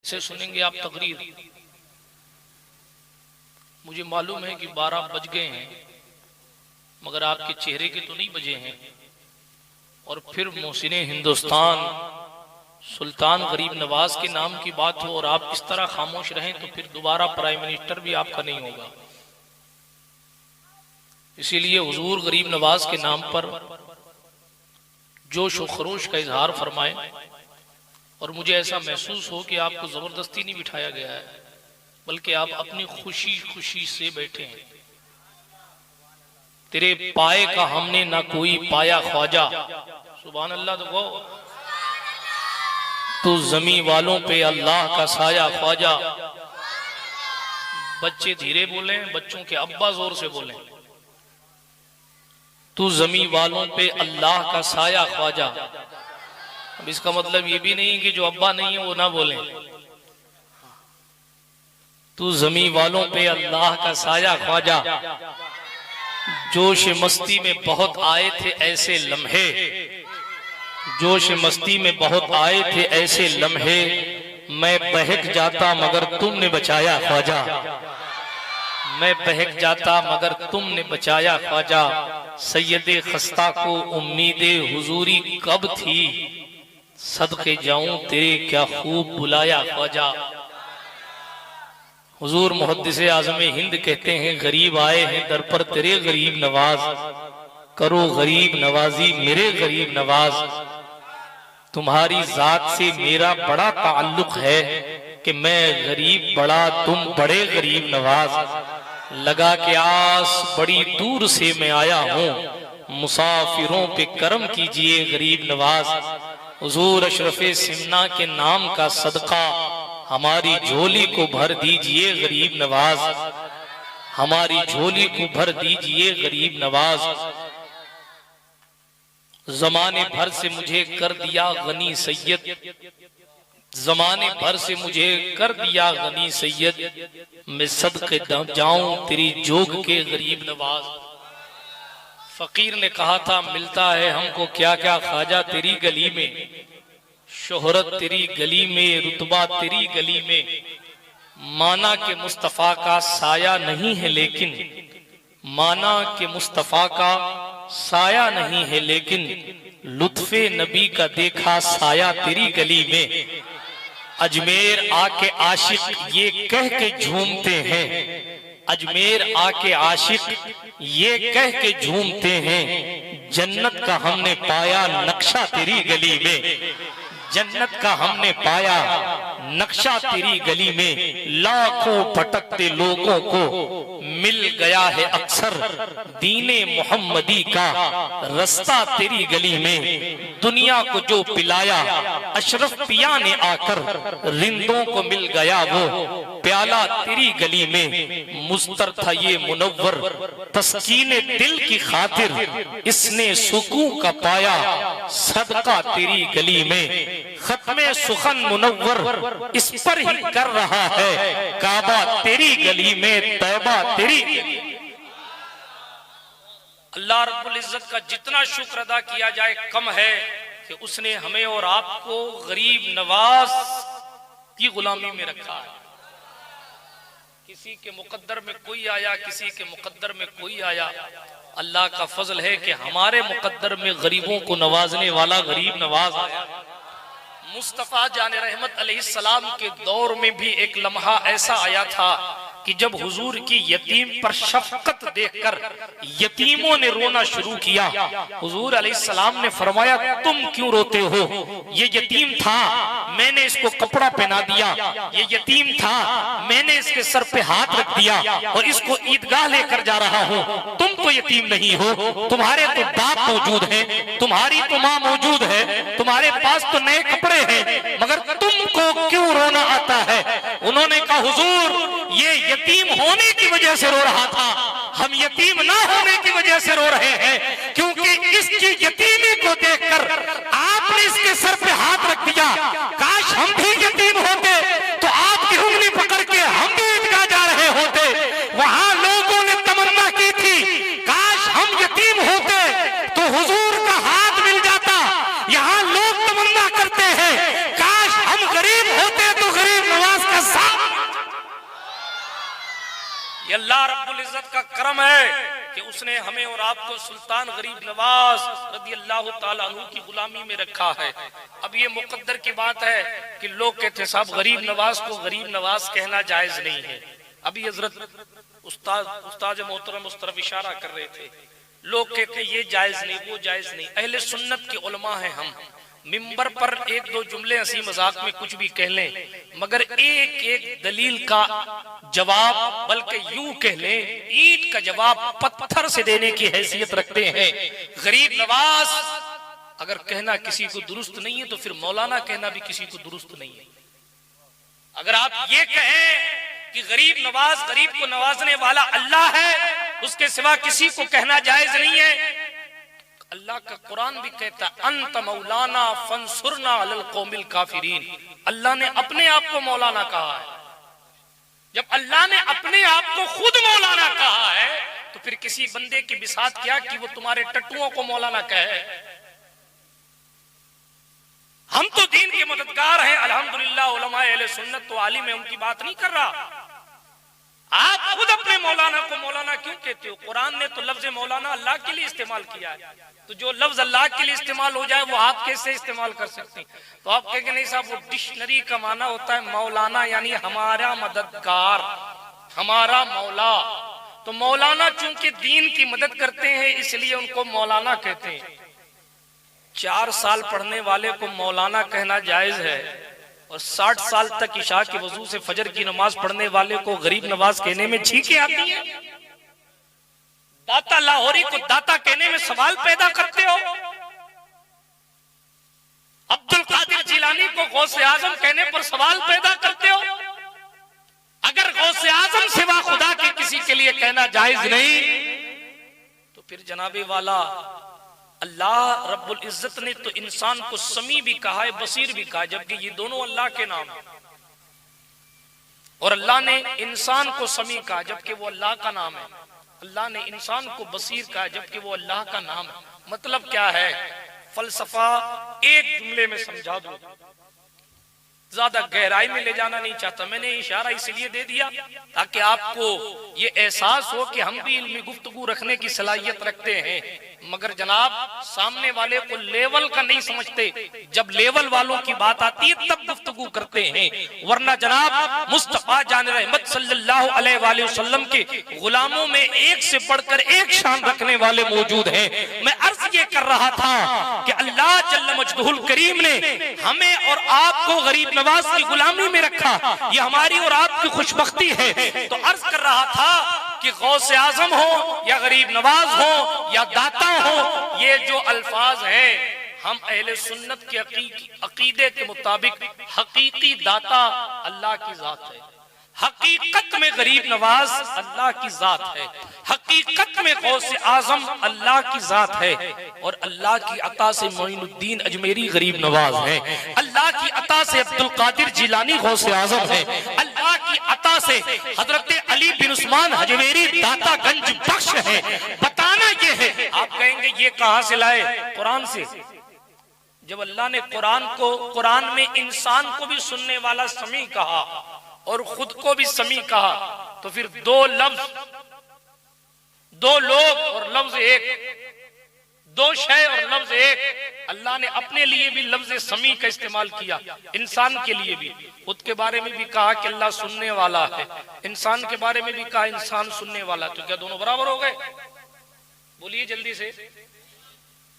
से सुनेंगे आप तकरीर। मुझे मालूम है कि 12 बज गए हैं, मगर आपके चेहरे के तो नहीं बजे हैं। और फिर मोहसिने हिंदुस्तान सुल्तान गरीब नवाज के नाम की बात हो और आप इस तरह खामोश रहें तो फिर दोबारा प्राइम मिनिस्टर भी आपका नहीं होगा। इसीलिए हुजूर गरीब नवाज के नाम पर जोश व खरोश का इजहार फरमाएं। और मुझे ऐसा महसूस हो कि आपको जबरदस्ती नहीं बिठाया गया है, बल्कि आप अपनी खुशी खुशी से बैठे हैं। तेरे पाए का हमने ना कोई पाया ख्वाजा, सुभान अल्लाह। तो वो तू जमी वालों पे अल्लाह का साया ख्वाजा। बच्चे धीरे बोले, बच्चों के अब्बा जोर से बोले। तू जमी वालों पे अल्लाह का साया ख्वाजा। अब इसका मतलब ये भी नहीं कि जो अब्बा नहीं है वो ना बोले। तू जमी वालों पे अल्लाह का साया ख्वाजा। जोश मस्ती में बहुत आए थे ऐसे लम्हे, जोश मस्ती में बहुत आए थे ऐसे लम्हे, मैं बहक जाता मगर तुमने बचाया ख्वाजा। मैं बहक जाता मगर तुमने बचाया ख्वाजा। सैयदे खस्ता को उम्मीदे हुजूरी कब थी, सदके जाऊं तेरे क्या खूब बुलाया ख्वाजा। हुजूर मुहद्दिसे आज़म हिंद कहते हैं, गरीब आए हैं दर पर तेरे गरीब नवाज, करो गरीब नवाजी मेरे गरीब नवाज। तुम्हारी जात से मेरा बड़ा ताल्लुक है कि मैं गरीब बड़ा तुम बड़े गरीब नवाज। लगा के आस बड़ी दूर से मैं आया हूँ, मुसाफिरों पे करम कीजिए गरीब नवाज। हुजूर अशरफे सिमना के नाम का सदका हमारी झोली को भर दीजिए गरीब नवाज, हमारी झोली को भर दीजिए गरीब नवाज। जमाने भर से मुझे कर दिया गनी सैयद, जमाने भर से मुझे कर दिया गनी सैयद, मैं सदके जाऊं तेरी जोग के गरीब नवाज। फकीर ने कहा था, मिलता है हमको क्या क्या ख्वाजा तेरी गली में, शोहरत तेरी गली में, रुतबा तेरी गली में। माना के मुस्तफा का साया नहीं है लेकिन, माना के मुस्तफा का साया नहीं है लेकिन, लुत्फे नबी का देखा साया तेरी गली में। अजमेर आके आशिक ये कह के झूमते हैं, अजमेर आके आशिक ये कह के झूमते हैं, जन्नत का हमने पाया नक्शा तेरी गली में, जन्नत का हमने पाया नक्शा तेरी गली में। लाखों भटकते लोगों को मिल गया है अक्सर दीने मोहम्मदी का रास्ता तेरी गली में। दुनिया को जो पिलाया अशरफ पिया ने आकर, रिंदों को मिल गया वो प्याला तेरी गली में। मुस्तर था ये मुनव्वर तस्कीने दिल की खातिर, इसने सुकून का पाया सदका तेरी गली में। खत्मे सुखन मुनव्वर इस पर ही कर रहा है, काबा तेरी गली में, तैबा तेरी। अल्लाह रब्बुल इज्जत का जितना शुक्र अदा किया जाए कम है कि उसने हमें और आपको गरीब नवाज की गुलामी में रखा है। किसी के मुकद्दर में कोई आया, किसी के मुकद्दर में कोई आया। अल्लाह का फजल है कि हमारे मुकद्दर में गरीबों को नवाजने वाला गरीब नवाज आया। मुस्तफा जाने रहमत अलैहिस्सलाम के दौर में भी एक लम्हा ऐसा आया था कि जब हुजूर की यतीम पर शफकत देखकर यतीमों ने रोना शुरू किया। हुजूर अलैहिस्सलाम ने फरमाया, तुम क्यों रोते हो? ये यतीम था, मैंने इसको कपड़ा पहना दिया। ये यतीम था, मैंने इसके सर पे हाथ रख दिया और इसको ईदगाह लेकर जा रहा हूँ। तुम तो यतीम नहीं हो, तुम्हारे तो बाप मौजूद है, तुम्हारी तो माँ मौजूद है, तुम्हारे पास तो नए कपड़े हैं, मगर तुमको क्यों रोना आता है? उन्होंने कहा, हुजूर ये यतीम होने की वजह से रो रहा था, हम यतीम ना होने की वजह से रो रहे हैं, क्योंकि इसकी यतीमी को देखकर आपने इसके सर पे हाथ रख दिया। काश हम भी यतीम होते तो आपकी उंगली पकड़ के हम भी ईदगाह जा रहे होते। वहां लोगों ने तमन्ना की थी, काश हम यतीम होते तो हुजूर का हाथ मिल जाता। यहाँ लोग तमन्ना करते हैं, काश हम गरीब होते तो गरीब ये अल्लाह रब्बुल इज्जत का करम है कि उसने हमें और आपको सुल्तान गरीब नवाज रज़ी अल्लाह ताला अन्हु की गुलामी में रखा है। अब ये मुकद्दर की बात है कि लोग कहते साहब गरीब नवाज को गरीब नवाज कहना जायज नहीं है। अभी हजरत उस्ताद मोहतरम उस तरफ इशारा कर रहे थे, लोग कहते ये जायज नहीं वो जायज नहीं। अहले सुन्नत के उलमा हैं हम, मिंबर पर एक दो जुमले हंसी मजाक में कुछ भी कह लें, मगर एक एक दलील का जवाब, बल्कि यूं कह लें ईंट का जवाब पत्थर से देने की हैसियत रखते हैं। गरीब नवाज अगर कहना किसी को दुरुस्त नहीं है तो फिर मौलाना कहना भी किसी को दुरुस्त नहीं है। अगर आप ये कहें कि गरीब नवाज, गरीब को नवाजने वाला अल्लाह है, उसके सिवा किसी को कहना जायज नहीं है। अल्लाह का कुरान भी कहता है अंत मौलाना फंसुरना अलल कौमिल काफिरीन। अल्लाह ने अपने आप को मौलाना कहा है। जब अल्लाह ने अपने आप को खुद मौलाना कहा है तो फिर किसी बंदे की बिसात क्या कि वो तुम्हारे टट्टुओं को मौलाना कहे। हम तो दीन के मददगार हैं अल्हम्दुलिल्लाह, उलमाए अहले सुन्नत तो आलिम है, उनकी बात नहीं कर रहा। आप खुद अपने मौलाना को मौलाना क्यों कहते हो? कुरान ने तो लफ्ज मौलाना अल्लाह के लिए इस्तेमाल किया है, तो जो लफ्ज अल्लाह के लिए इस्तेमाल हो जाए वो आप कैसे इस्तेमाल कर सकते हैं? तो आप कहेंगे नहीं साहब, वो डिक्शनरी का माना होता है मौलाना यानी हमारा मददगार, हमारा मौला। तो मौलाना चूंकि दीन की मदद करते हैं इसलिए उनको मौलाना कहते हैं। 4 साल पढ़ने वाले को मौलाना कहना जायज है और 60 साल तक इशा के वजू से फजर की नमाज पढ़ने वाले को गरीब नवाज कहने में छींकें आती हैं। दाता लाहौरी को दाता कहने में सवाल पैदा करते हो। अब्दुल कादिर जिलानी को गौसे आजम कहने पर सवाल पैदा करते हो। अगर गौसे आजम सिवा खुदा के किसी के लिए कहना जायज नहीं तो फिर जनाबे वाला अल्लाह रब्बुल इज्जत ने तो इंसान को समी भी कहा है, बसीर भी कहा, जबकि ये दोनों अल्लाह के नाम है। और अल्लाह ने इंसान को समी कहा जबकि वो अल्लाह का नाम है। अल्लाह ने इंसान को बसीर कहा जबकि वो अल्लाह का नाम है। मतलब क्या है? फलसफा एक जुमले में समझा दूं, ज्यादा गहराई में ले जाना नहीं चाहता। मैंने इशारा इसलिए दे दिया ताकि आपको ये एहसास हो कि हम भी इल्मी गुफ्तगू रखने की सलाहियत रखते हैं, मगर जनाब सामने वाले को लेवल का नहीं समझते। जब लेवल वालों की बात आती है तब गुफ्तगू करते हैं, वरना जनाब मुस्तफा जान रहमत सल्लल्लाहु अलैहि वसल्लम के गुलामों में एक से बढ़कर एक शान रखने वाले मौजूद हैं। मैं अर्ज ये कर रहा था कि अल्लाह जल्ल मजदहुल करीम ने हमें और आपको गरीब नवाज की गुलामी में रखा, ये हमारी और आपकी खुशबख्ती है। तो अर्ज कर रहा था कि गौसे आजम हो या गरीब नवाज हो या दाता हो, ये जो अल्फाज हैं हम अहले सुन्नत के अकीदे के मुताबिक हकीकी दाता अल्लाह की जात है, हकीकत में गरीब नवाज अल्लाह की जात है, हकीकत में गौसे आजम अल्लाह की जात है, और अल्लाह की अता से मोइनुद्दीन अजमेरी गरीब नवाज है, अल्लाह की अता से अब्दुल कादिर जिलानी गौसे आजम है, अल्लाह की अता से हजरत अली बिन उस्मान हजवेरी दाता गंज बख्श है। बताना ये है, आप कहेंगे ये कहां से लाए? कुरान से। जब अल्लाह ने कुरान में इंसान को भी सुनने वाला समी कहा और खुद को भी समी कहा, तो फिर दो लफ्ज, दो लोग और लफ्ज एक, दो शय और लफ्ज एक। अल्लाह ने अपने लिए भी लफ्ज समी का इस्तेमाल किया, इंसान के लिए भी। खुद के बारे में भी कहा कि अल्लाह सुनने वाला है, इंसान के बारे में भी कहा इंसान सुनने वाला। तो क्या दोनों बराबर हो गए? बोलिए जल्दी से।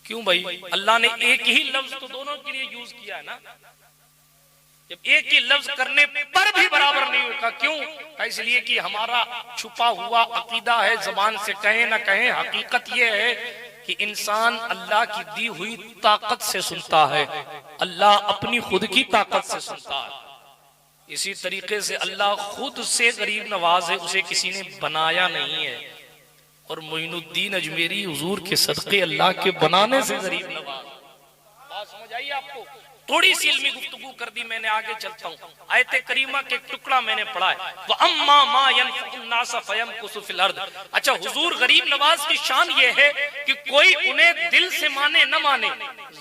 क्यों भाई? अल्लाह ने एक ही लफ्ज तो दोनों के लिए यूज किया है ना। जब एक ही लफ्ज करने पर भी बराबर नहीं होगा, क्यों? इसलिए कि हमारा छुपा हुआ अकीदा है, जबान से कहें ना कहें हकीकत यह है कि इंसान अल्लाह की दी हुई ताकत से सुनता है, अल्लाह अपनी खुद की ताकत से सुनता है। इसी तरीके से अल्लाह खुद से गरीब नवाज है, उसे किसी ने बनाया नहीं है। और मोइनुद्दीन अजमेरी हुजूर के सदके अल्लाह के बनाने से गरीब नवाज। बात समझ आई आपको? थोड़ी सी इल्मी गुफ्तगू कर दी मैंने, आगे चलता हूँ। आयते करीमा के टुकड़ा मैंने पढ़ा है, व अम्मा मा यनफुन नास फयमकुसु फिल अर्द। अच्छा, हुजूर गरीब नवाज की शान ये है कि कोई उन्हें दिल से माने न माने,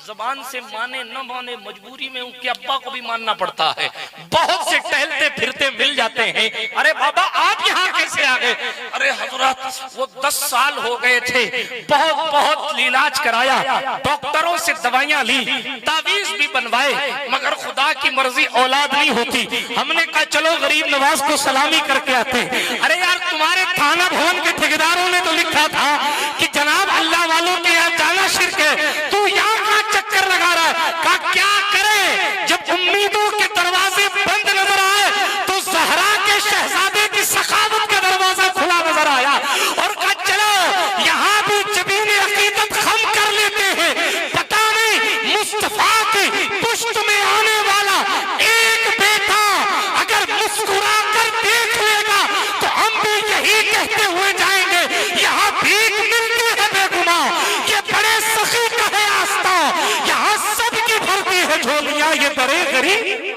जबान से माने न माने, मजबूरी में उनके अब्बा को भी मानना पड़ता है। बहुत से टहलते फिरते मिल जाते हैं, अरे बाबा आप यहाँ कैसे आ गए? अरे हजरत वो 10 साल हो गए थे, बहुत बहुत इलाज कराया, डॉक्टरों से दवाइयां ली, तावीज भी बनवाए, मगर खुदा की मर्जी औलाद नहीं होती। हमने कहा चलो गरीब नवाज को सलामी करके आते। अरे यार तुम्हारे थाना भवन के ठेकेदारों ने तो लिखा था कि जनाब अल्लाह वालों के यहाँ जाना शिर्क है, तू यहाँ का चक्कर लगा रहा है। कहा क्या करे, जब उम्मीदों के दरवाजे बंद नजर आए तो ज़हरा के शहजादे की सखावत का दरवाजा खुला नजर आया और कहा चलो यहाँ भी जबीन अकीदत खम कर लेते हैं। पता नहीं मुस्तफा की पुश्त में आने वाला एक बेटा अगर मुस्कुरा कर देख लेगा तो हम भी यही कहते हुए जाएंगे, यहाँ भीख मिलती है बेगुनाह, ये बड़े सखी का है आस्था, यहाँ सबकी भरती है झोलियां, ये बड़े गरीब।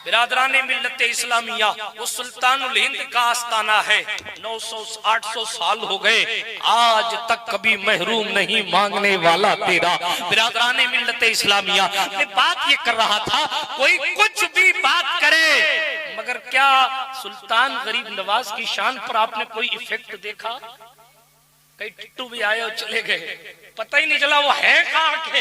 बिरादराने मिल्लत इस्लामिया वो सुल्तानुल हिंद का आस्ताना है। 900-800 साल हो गए, आज तक कभी महरूम नहीं मांगने वाला तेरा। बिरादराने मिल्लत इस्लामिया मैं बात ये कर रहा था, कोई कुछ भी बात करे मगर क्या सुल्तान गरीब नवाज की शान पर आपने कोई इफेक्ट देखा? कई टिट्टू भी आए और चले गए, पता ही नहीं चला वो है कहाँ के,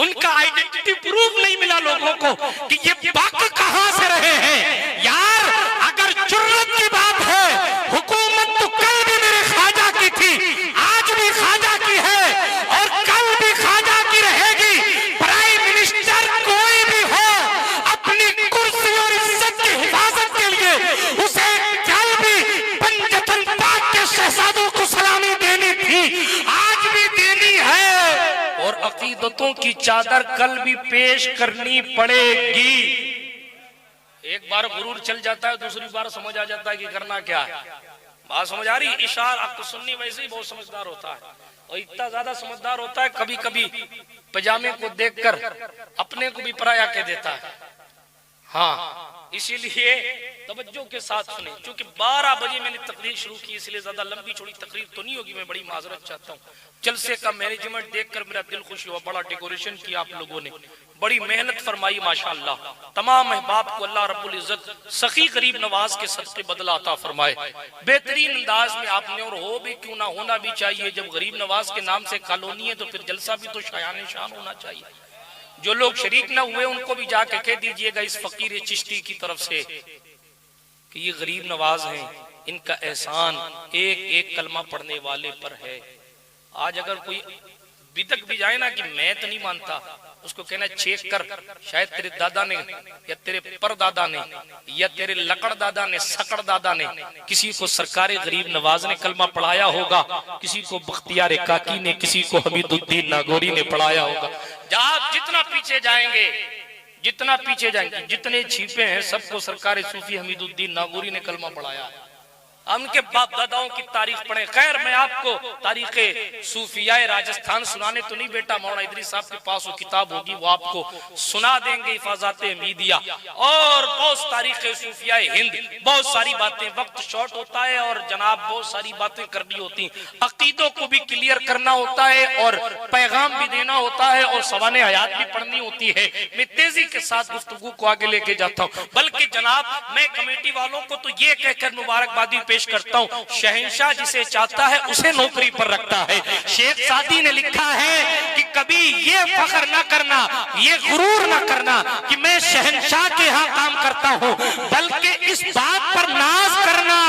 उनका आइडेंटिटी प्रूफ नहीं मिला लोगों को कि ये बात कहां से रहे हैं। यार अगर जुर्रत की बात है, हुकूमत तो कल भी मेरे ख्वाजा की थी, आज भी ख्वाजा की है और कल भी ख्वाजा की रहेगी। प्राइम मिनिस्टर कोई भी हो, अपनी कुर्सी और इज्जत की हिफाजत के लिए उसे कल भी पंजतन पाक के शहजादों को सलामी देनी थी, आज भी देनी है और अकीदतों की चादर कल भी पेश करनी पड़ेगी। एक बार गुरूर चल जाता है, दूसरी बार समझ आ जाता है कि करना क्या है। बात समझ आ रही? इशारा सुन्नी वैसे ही बहुत समझदार होता है और इतना ज्यादा समझदार होता है कभी कभी पजामे को देखकर अपने को भी पराया कह देता है। हाँ, इसीलिए तवज्जो के साथ सुने, क्योंकि 12 बजे मैंने तकरीर शुरू की, इसलिए ज्यादा लंबी चौड़ी तकरीर तो नहीं होगी, मैं बड़ी माजरत चाहता हूँ। जलसे का मैनेजमेंट देखकर मेरा दिल खुश हुआ, बड़ा डेकोरेशन किया आप लोगों ने, बड़ी मेहनत फरमाई माशाअल्लाह। तमाम अहबाब को अल्लाह रब्बुल इज्जत सखी गरीब नवाज के सदके बदला अता फरमाए। बेहतरीन अंदाज में आपने, और हो भी क्यों ना, होना भी चाहिए, जब गरीब नवाज के नाम से कॉलोनी है तो फिर जलसा भी तो शायान शान होना चाहिए। जो लोग शरीक ना हुए उनको भी जाके कह दीजिएगा इस फकीर चिश्ती की तरफ से कि ये गरीब नवाज हैं, इनका एहसान एक एक कलमा पढ़ने वाले पर है। आज अगर कोई बिदक भी जाए ना कि मैं तो नहीं मानता, उसको कहना चेक कर, शायद तेरे दादा ने या तेरे परदादा ने या तेरे लकड़ दादा ने, सकड़ दादा ने किसी को सरकारी गरीब नवाज ने कलमा पढ़ाया होगा, किसी को बख्तियार काकी ने, किसी को हमीदुद्दीन नागौरी ने पढ़ाया होगा। आप जितना पीछे जाएंगे, जितना पीछे जाएंगे, जितने छिपे हैं सबको सरकारी सूफी हमीदुद्दीन नागौरी ने कलमा पढ़ाया है। उनके बाप दादाओं की तारीख पढ़े। खैर मैं आपको तारीखे सूफियाए राजस्थान सुनाने तो नहीं बेटा, मौलाना इदरीस साहब के पास वो किताब होगी, वो आपको सुना देंगे, हिफाजते मीडिया और बहुत तारीखे सूफियाए हिंद, बहुत सारी बातें। वक्त शॉर्ट होता है और जनाब बहुत सारी बातें करनी होती, अकीदों को भी क्लियर करना होता है और पैगाम भी देना होता है और सवाने हयात भी पढ़नी होती है। मैं तेजी के साथ गुफ्तगू को आगे लेके जाता हूँ, बल्कि जनाब मैं कमेटी वालों को तो ये कहकर मुबारकबादी पेश करता हूं, शहंशाह जिसे चाहता है उसे नौकरी पर रखता है। शेख सादी ने लिखा है कि कभी ये फख्र ना करना, ये गुरूर ना करना कि मैं शहंशाह के यहाँ काम करता हूं, बल्कि इस बात पर नाज करना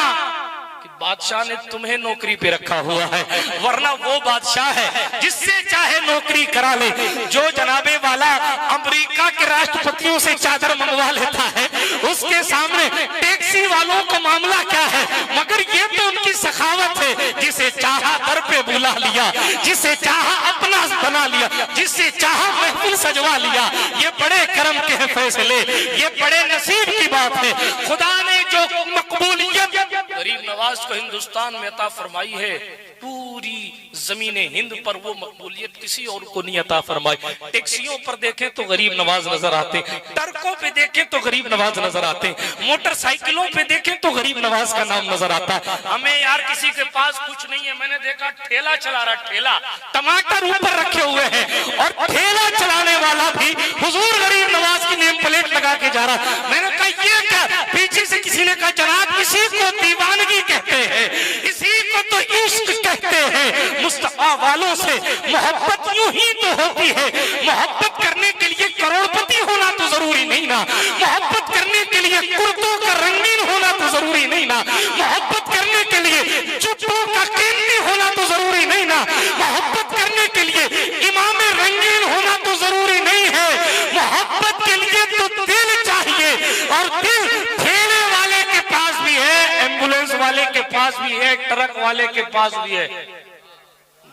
कि बादशाह ने तुम्हें नौकरी पे रखा हुआ है, वरना वो बादशाह है जिससे चाहे नौकरी करा ले। जो जनाबे वाला अमेरिका के राष्ट्रपतियों से चादर मंगवा लेता है, उसके सामने टैक्सी वालों को मामला क्या है, मगर ये तो उनकी सखावत है। जिसे चाहा दर पे बुला लिया, जिसे चाहा अपना बना लिया, जिसे चाहा महफिल सजवा लिया। ये बड़े करम के हैं फैसले, ये बड़े नसीब की बात है। खुदा ने जो मकबूलियत गरीब नवाज को हिंदुस्तान में अता फरमाई है, पूरी जमीन हिंद पर वो मकबूलियत किसी और को नहीं अता फरमाई। टैक्सियों पर देखें तो गरीब नवाज नजर आते, ट्रकों पे देखें तो गरीब नवाज नजर आते, मोटरसाइकिलों पे देखें तो गरीब नवाज का नाम नजर आता है। हमें यार किसी के पास कुछ नहीं है, मैंने देखा ठेला चला रहा, ठेला टमाटर ऊपर रखे हुए हैं और ठेला चलाने वाला भी हुजूर गरीब नवाज की नेम प्लेट लगा लगा के जा रहा। मैंने कहा ये क्या? पीछे से किसी ने कहा जनाब इसी को दीवानगी कहते हैं, इसी को तो इश्क कहते हैं। मुस्तफा वालों से मोहब्बत यूं ही तो होती है। मोहब्बत करने के लिए करोड़पति होना तो जरूरी नहीं ना, मोहब्बत करने के लिए कुर्तों का रंगीन होना तो जरूरी नहीं ना, मोहब्बत करने के लिए जुत्तों का कीमती होना तो जरूरी नहीं ना, मोहब्बत करने के लिए इमाम रंगीन होना तो जरूरी नहीं है। मोहब्बत के लिए तो दिल चाहिए, और दिल ठेले वाले के पास भी है, एम्बुलेंस वाले के पास भी है, ट्रक वाले के पास भी है।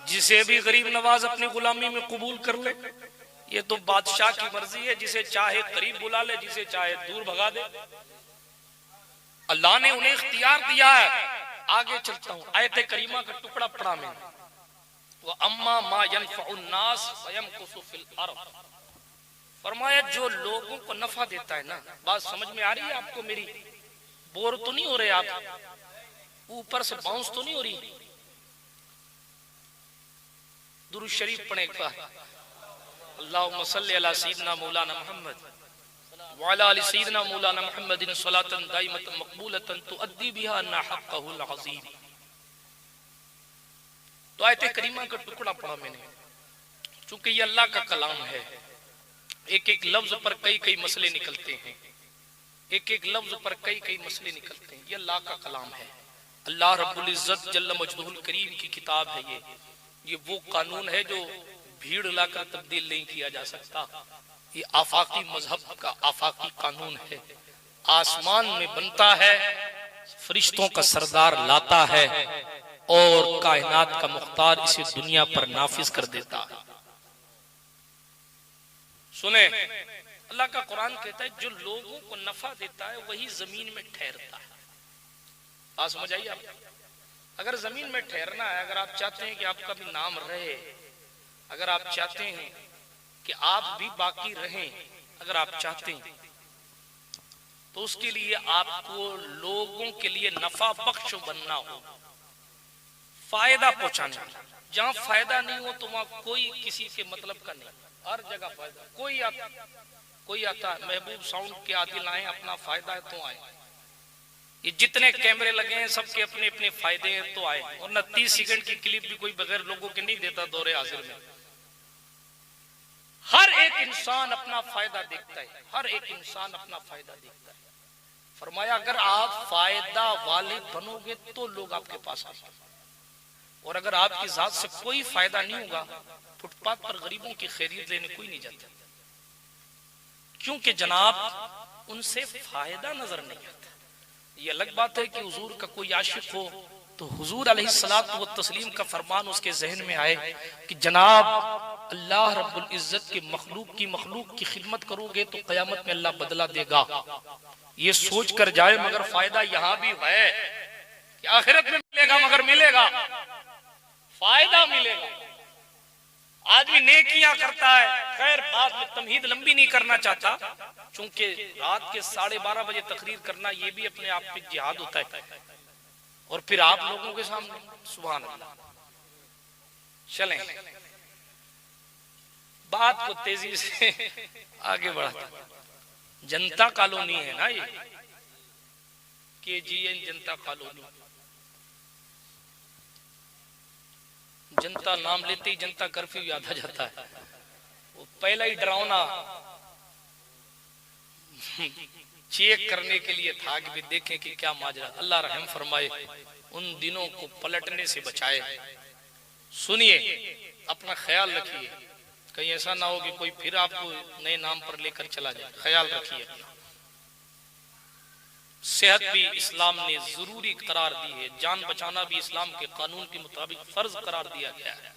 जिसे भी गरीब नवाज अपनी गुलामी में कबूल कर ले, ये तो बादशाह की मर्जी है, जिसे चाहे करीब बुला ले, जिसे चाहे दूर भगा दे। अल्लाह ने उन्हें इख्तियार दिया है। आगे चलता हूं, आयत करीमा का टुकड़ा पढ़ा मैंने, वो अम्मा मा यनफउन नास वयमकुसु फिल अर्द। फरमाया जो लोगों को नफा देता है ना, बात समझ में आ रही है आपको मेरी? बोर तो नहीं हो रहे आप? ऊपर से बाउंस तो नहीं हो रही? दुरूद शरीफ पढ़े एक बार, अल्लाहुम्मा सल्ली अला सय्यिदना मौलाना मुहम्मद व अला आलि सय्यिदना मौलाना मुहम्मदिन सलातन दाइमतन मकबूलतन तुअद्दी बिहा अन्ना हक़्क़हुल अज़ीम। तो आयत करीमा का टुकड़ा पढ़ा मैंने, चूंकि ये अल्लाह का कलाम है, एक एक लफ्ज पर कई कई मसले निकलते हैं, एक एक लफ्ज पर कई कई मसले निकलते हैं। ये अल्लाह का कलाम है, अल्लाह रब्बुल इज्जत जल्ल मजदूहुल करीम की किताब है। ये वो कानून है जो भीड़ लाकर तब्दील नहीं किया जा सकता। ये आफाकी मजहब का आफाकी कानून है, आसमान में बनता है, फरिश्तों का सरदार लाता है, और कायनात का मुख्तार इसे दुनिया पर नाफिज कर देता है। सुने, अल्लाह का कुरान कहता है जो लोगों को नफा देता है वही जमीन में ठहरता है। बात समझ आई आप? अगर जमीन में ठहरना है, अगर आप चाहते हैं कि आपका भी नाम रहे, अगर आप चाहते हैं कि आप भी बाकी रहें, अगर आप चाहते हैं तो उसके लिए आपको लोगों के लिए नफा बख्श बनना हो, फायदा पहुंचाना। जहां फायदा नहीं हो तो वहां कोई किसी के मतलब का नहीं, हर जगह फायदा। कोई आता महबूब साउंड के आदिल आए, अपना फायदा है तो आए, ये जितने कैमरे लगे हैं सबके अपने अपने फायदे हैं तो आए, और न 30 सेकंड की क्लिप भी कोई बगैर लोगों के नहीं देता दौरे हाजिर में। हर एक इंसान अपना फायदा देखता है, हर एक इंसान अपना फायदा देखता है। फरमाया अगर आप फायदा वाले बनोगे तो लोग आपके पास आएंगे, और अगर आपकी जात से कोई फायदा नहीं होगा, फुटपाथ पर गरीबों की खैरियत लेने कोई नहीं जाता, क्योंकि जनाब उनसे फायदा नजर नहीं आता। ये अलग बात है कि हुजूर का कोई आशिक हो तो हुजूर अलैहिस्सलातु व तस्लीम का फरमान उसके जहन में आए कि जनाब अल्लाह रब्बुल इज्जत के मखलूक की खिदमत करोगे तो कयामत में अल्लाह बदला देगा। ये सोच कर जाए, मगर फायदा यहाँ भी है कि आखिरत में मिलेगा, मगर मिलेगा, फायदा मिलेगा। आदमी नेकियां करता है, खैर बात में तमहीद लंबी नहीं करना चाहता, चूंकि रात के 12:30 बजे तकरीर करना ये भी अपने आप में जिहाद होता है, और फिर आप लोगों के सामने सुभान अल्लाह। चलें बात को तेजी से आगे बढ़ाता। जनता कॉलोनी है ना ये, KGN जनता कॉलोनी। जनता नाम लेते ही जनता कर्फ्यू याद आ जाता है। वो पहला ही डरावना चेक करने के लिए था कि भी देखें कि क्या माजरा। अल्लाह रहम फरमाए, उन दिनों को पलटने से बचाए। सुनिए, अपना ख्याल रखिए, कहीं ऐसा ना हो कि कोई फिर आपको नए नाम पर लेकर चला जाए। ख्याल रखिए। सेहत भी इस्लाम ने जरूरी करार दी है, जान बचाना भी इस्लाम के कानून के मुताबिक फर्ज करार दिया गया है।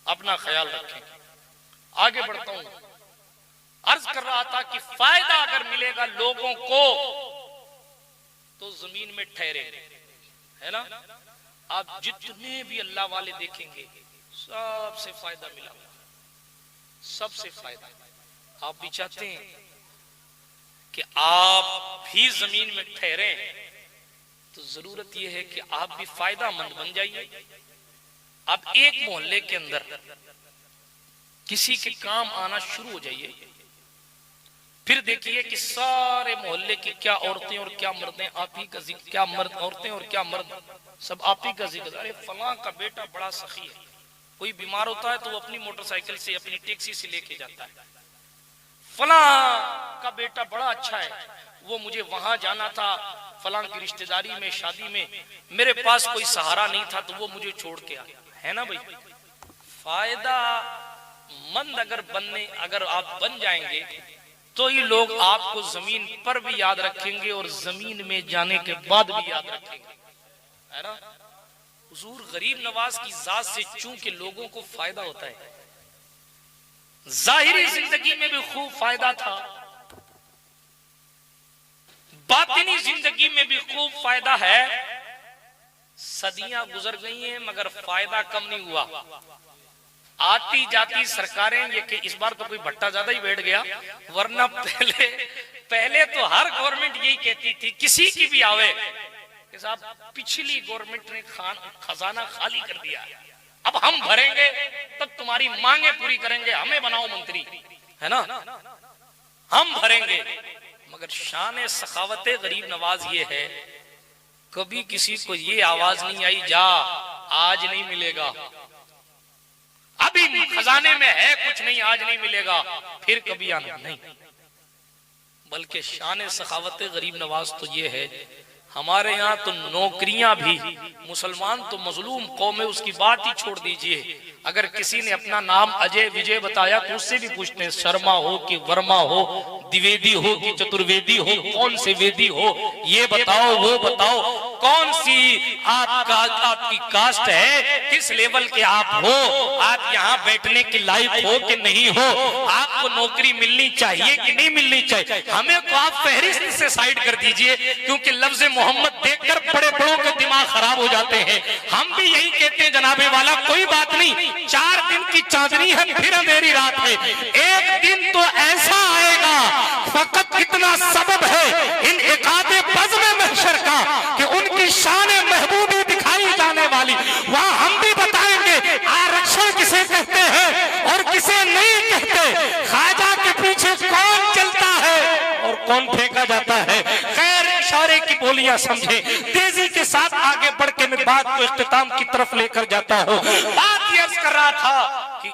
अपना ख्याल रखें। आगे बढ़ता हूं। अर्ज कर रहा था कि फायदा अगर मिलेगा लोगों को तो जमीन में ठहरे, है ना। आप जितने भी अल्लाह वाले देखेंगे सबसे फायदा मिला, सबसे फायदा। आप भी चाहते हैं कि आप भी जमीन में ठहरे, तो जरूरत यह है कि आप भी फायदामंद बन जाइए। आप एक मोहल्ले के अंदर किसी के काम आना शुरू हो जाइए, फिर देखिए कि सारे मोहल्ले की क्या औरतें और क्या मर्द, आप ही का जिक्र, क्या मर्द औरतें और क्या मर्द, सब आप ही का जिक्र। अरे फलां का बेटा बड़ा सखी है, कोई बीमार होता है तो वो अपनी मोटरसाइकिल से, अपनी टैक्सी से लेके जाता है। फलां का बेटा बड़ा अच्छा है, वो मुझे वहां जाना था फलां की रिश्तेदारी में, शादी में, मेरे पास कोई सहारा नहीं था तो वो मुझे छोड़ के आया। है ना भाई, फायदा मंद अगर आप बन जाएंगे तो ही लोग आपको जमीन पर भी याद रखेंगे और जमीन में जाने के बाद भी याद रखेंगे, है ना। हुजूर गरीब नवाज की जात से चूंकि लोगों को फायदा होता है, जाहिरी जिंदगी में भी खूब फायदा था, बातिनी जिंदगी में भी खूब फायदा है। सदियां गुजर गई हैं मगर फायदा कम नहीं हुआ। आती जाती सरकारें, ये कि इस बार तो कोई भट्टा ज्यादा ही बैठ गया, वरना पहले तो हर गवर्नमेंट यही कहती थी, किसी की भी आवे कि साहब पिछली गवर्नमेंट ने खजाना खाली कर दिया, अब हम भरेंगे तब तुम्हारी मांगे पूरी करेंगे, हमें बनाओ मंत्री, है ना, हम भरेंगे। मगर शान सखावत गरीब नवाज ये है, कभी किसी को ये आवाज नहीं आई जा आज नहीं मिलेगा, अभी खजाने में है कुछ नहीं, आज नहीं मिलेगा, फिर कभी आना नहीं। बल्कि शान सखावत गरीब नवाज तो ये है, हमारे यहाँ तो नौकरियां भी, मुसलमान तो मजलूम कौम है, उसकी बात ही छोड़ दीजिए। अगर किसी ने अपना नाम अजय विजय बताया तो उससे भी पूछते हैं शर्मा हो कि वर्मा हो, द्विवेदी हो कि चतुर्वेदी हो, कौन से वेदी हो, ये बताओ वो बताओ, कौन सी आपकी कास्ट है, किस लेवल के आप हो, आप यहाँ बैठने के लायक हो कि नहीं हो, आपको नौकरी मिलनी चाहिए कि नहीं मिलनी चाहिए, हमें तो आप फहरिस्त से साइड कर दीजिए। क्योंकि लफ्ज मोहम्मद देखकर बड़े बड़ों के दिमाग खराब हो जाते हैं। हम भी यही कहते हैं जनाबे वाला, कोई बात नहीं, 4 दिन की चांदनी है फिर अंधेरी रात है, एक दिन तो ऐसा आएगा, फकत इतना सबब है इन एकादे बज़्म महशर का कि उनकी शान महबूबी दिखाई जाने वाली, वहां हम भी बताएंगे आरक्षण किसे कहते हैं और किसे नहीं कहते, ख्वाजा के पीछे कौन चलता है और कौन फेंका जाता है। खैर इशारे की बोलियां समझे, तेजी के साथ आगे बढ़ के मैं बात को इख्तिताम की तरफ लेकर जाता हूँ। बात ये अर्ज कर रहा था कि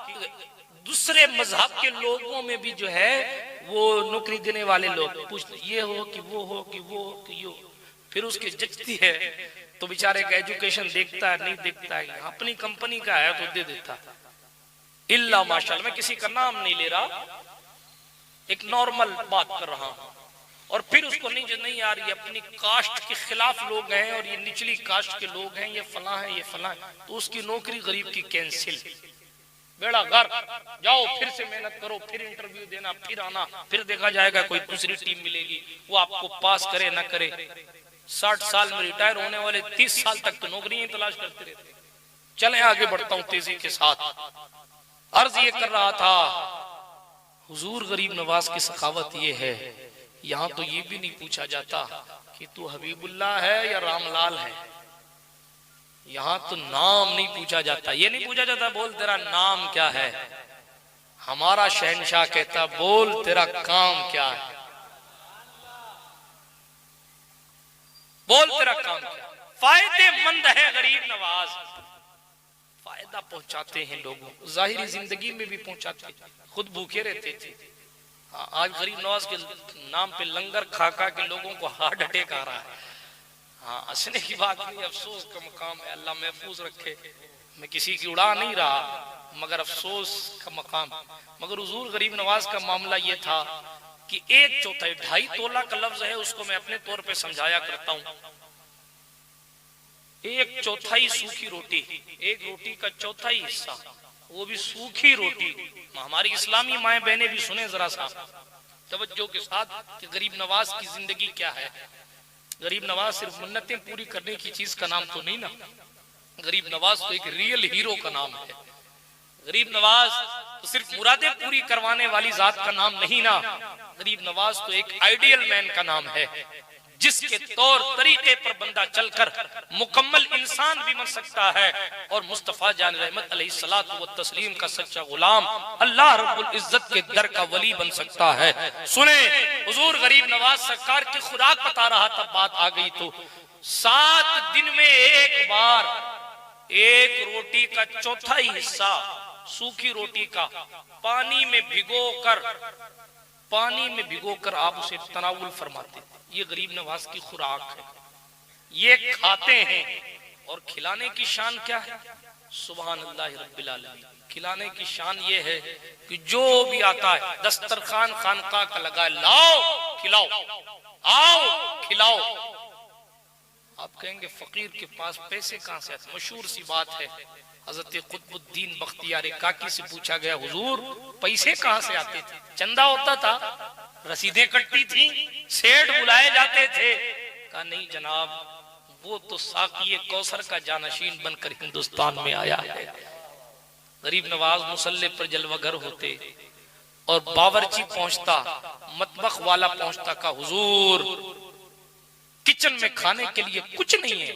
दूसरे मजहब के लोगों में भी जो है वो नौकरी देने वाले लोग पूछते ये हो कि वो हो कि वो हो कि यो, फिर उसकी जचती है तो बेचारे का एजुकेशन देखता है नहीं देखता है, अपनी कंपनी का है तो दे देता। इल्ला माशाल्लाह, मैं किसी का नाम नहीं ले रहा, एक नॉर्मल बात कर रहा हूं। और फिर उसको नहीं यार ये अपनी कास्ट के खिलाफ लोग हैं और ये निचली कास्ट के लोग हैं, ये फला है ये फला है, तो उसकी नौकरी गरीब की कैंसिल, बेड़ा घर, जाओ फिर से मेहनत करो, फिर इंटरव्यू देना, फिर आना, फिर देखा जाएगा कोई दूसरी टीम मिलेगी, वो आपको पास करे ना करे। 60 साल में रिटायर होने वाले 30 साल तक तो नौकरियां तलाश करते रहते। चले आगे बढ़ता हूं तेजी के साथ। अर्ज ये कर रहा था, हुजूर गरीब नवाज की सखावत ये है, यहाँ तो ये भी नहीं पूछा जाता कि तू हबीबुल्लाह है या रामलाल है, यहाँ तो नाम नहीं पूछा जाता, ये नहीं पूछा जाता बोल तेरा नाम क्या है, हमारा शहनशाह कहता बोल तेरा काम क्या है, बोल तेरा काम क्या। फायदेमंद है गरीब नवाज, फायदा पहुंचाते हैं लोगों को, जाहिरी जिंदगी में भी पहुंचाते, खुद भूखे रहते थे। आज गरीब नवाज के नाम पे लंगर खा खा के लोगों को हार्ट अटैक आ रहा है। हाँ, हंसने की बात नहीं, अफसोस का मकाम है, अल्लाह महफूज रखे। मैं किसी की उड़ा नहीं रहा, मगर अफसोस का मकाम। मगर हुजूर गरीब नवाज का मामला ये था कि 1/4 2.5 तोला का लफ्ज है, उसको मैं अपने तौर पे समझाया करता हूँ। 1/4 सूखी रोटी, एक रोटी का 1/4 हिस्सा, वो भी सूखी रोटी। हमारी इस्लामी माएं बहनें भी सुने जरा सा तवज्जो के साथ कि गरीब नवाज की जिंदगी क्या है। गरीब नवाज सिर्फ मन्नतें पूरी करने की चीज का नाम तो नहीं ना, गरीब नवाज तो एक रियल हीरो का नाम है। गरीब नवाज तो सिर्फ मुरादें पूरी करवाने वाली जात का नाम नहीं ना, गरीब नवाज तो एक आइडियल मैन का नाम है। जिसके तौर तरीके पर बंदा चलकर मुकम्मल इंसान भी बन सकता है और मुस्तफा जान रहमत अलैहिस्सलातु व तस्लीम का सच्चा गुलाम अल्लाह रब्बुल इज्जत के दर का वली बन सकता है। सुने, हुजूर गरीब नवाज सरकार की खुराक बता रहा था, बात आ गई तो 7 दिन में एक बार एक रोटी का चौथा हिस्सा सूखी रोटी का पानी में भिगोकर आप उसे तनावुल फरमाते थे। ये गरीब नवाज की खुराक है, ये खाते हैं। और खिलाने की शान क्या है? सुभान अल्लाह रब्बिल आलमीन। खिलाने की शान ये है कि जो भी आता है दस्तरखान खानका का लगा, लाओ खिलाओ, आओ खिलाओ। आप कहेंगे फकीर के पास पैसे कहां से आते? मशहूर सी बात है, हजरत कुतुबुद्दीन बख्तियार काकी से पूछा गया, हुजूर पैसे कहां से आते थे? चंदा होता था, रसीदें कटती थी, सेठ बुलाए जाते थे? कहा नहीं जनाब, वो तो साकी कौसर का जानशीन बनकर हिंदुस्तान में आया है। गरीब नवाज मुसल्ले पर जलवागर होते और बावर्ची पहुंचता, मतबख वाला पहुंचता, का हुजूर किचन में खाने के लिए कुछ नहीं है।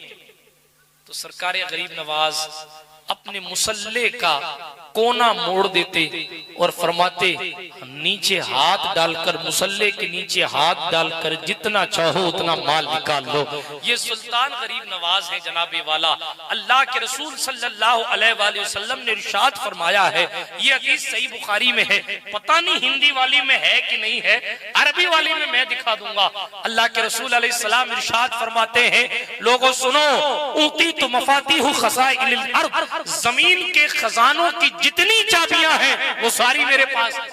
तो सरकार गरीब नवाज अपने मुसल्ले का कोना मोड़ देते और फरमाते, नीचे हाथ डालकर, मुसल्ले के नीचे हाथ डालकर जितना चाहो उतना माल निकाल लो। ये सुल्तान गरीब नवाज है जनाबे वाला। अल्लाह के रसूल सल्लल्लाहु अलैहि वसल्लम ने इरशाद फरमाया है, ये हदीस सही बुखारी में है, पता नहीं हिंदी वाली में है कि नहीं है, अरबी वाली में मैं दिखा दूंगा। अल्लाह के रसूल अलैहिस्सलाम इरशाद फरमाते हैं, लोगों सुनो, ऊती तो मफातीहु खज़ाइनिल अर्द, जमीन के खजानों की जितनी चाबियां हैं वो सारी मेरे पास है।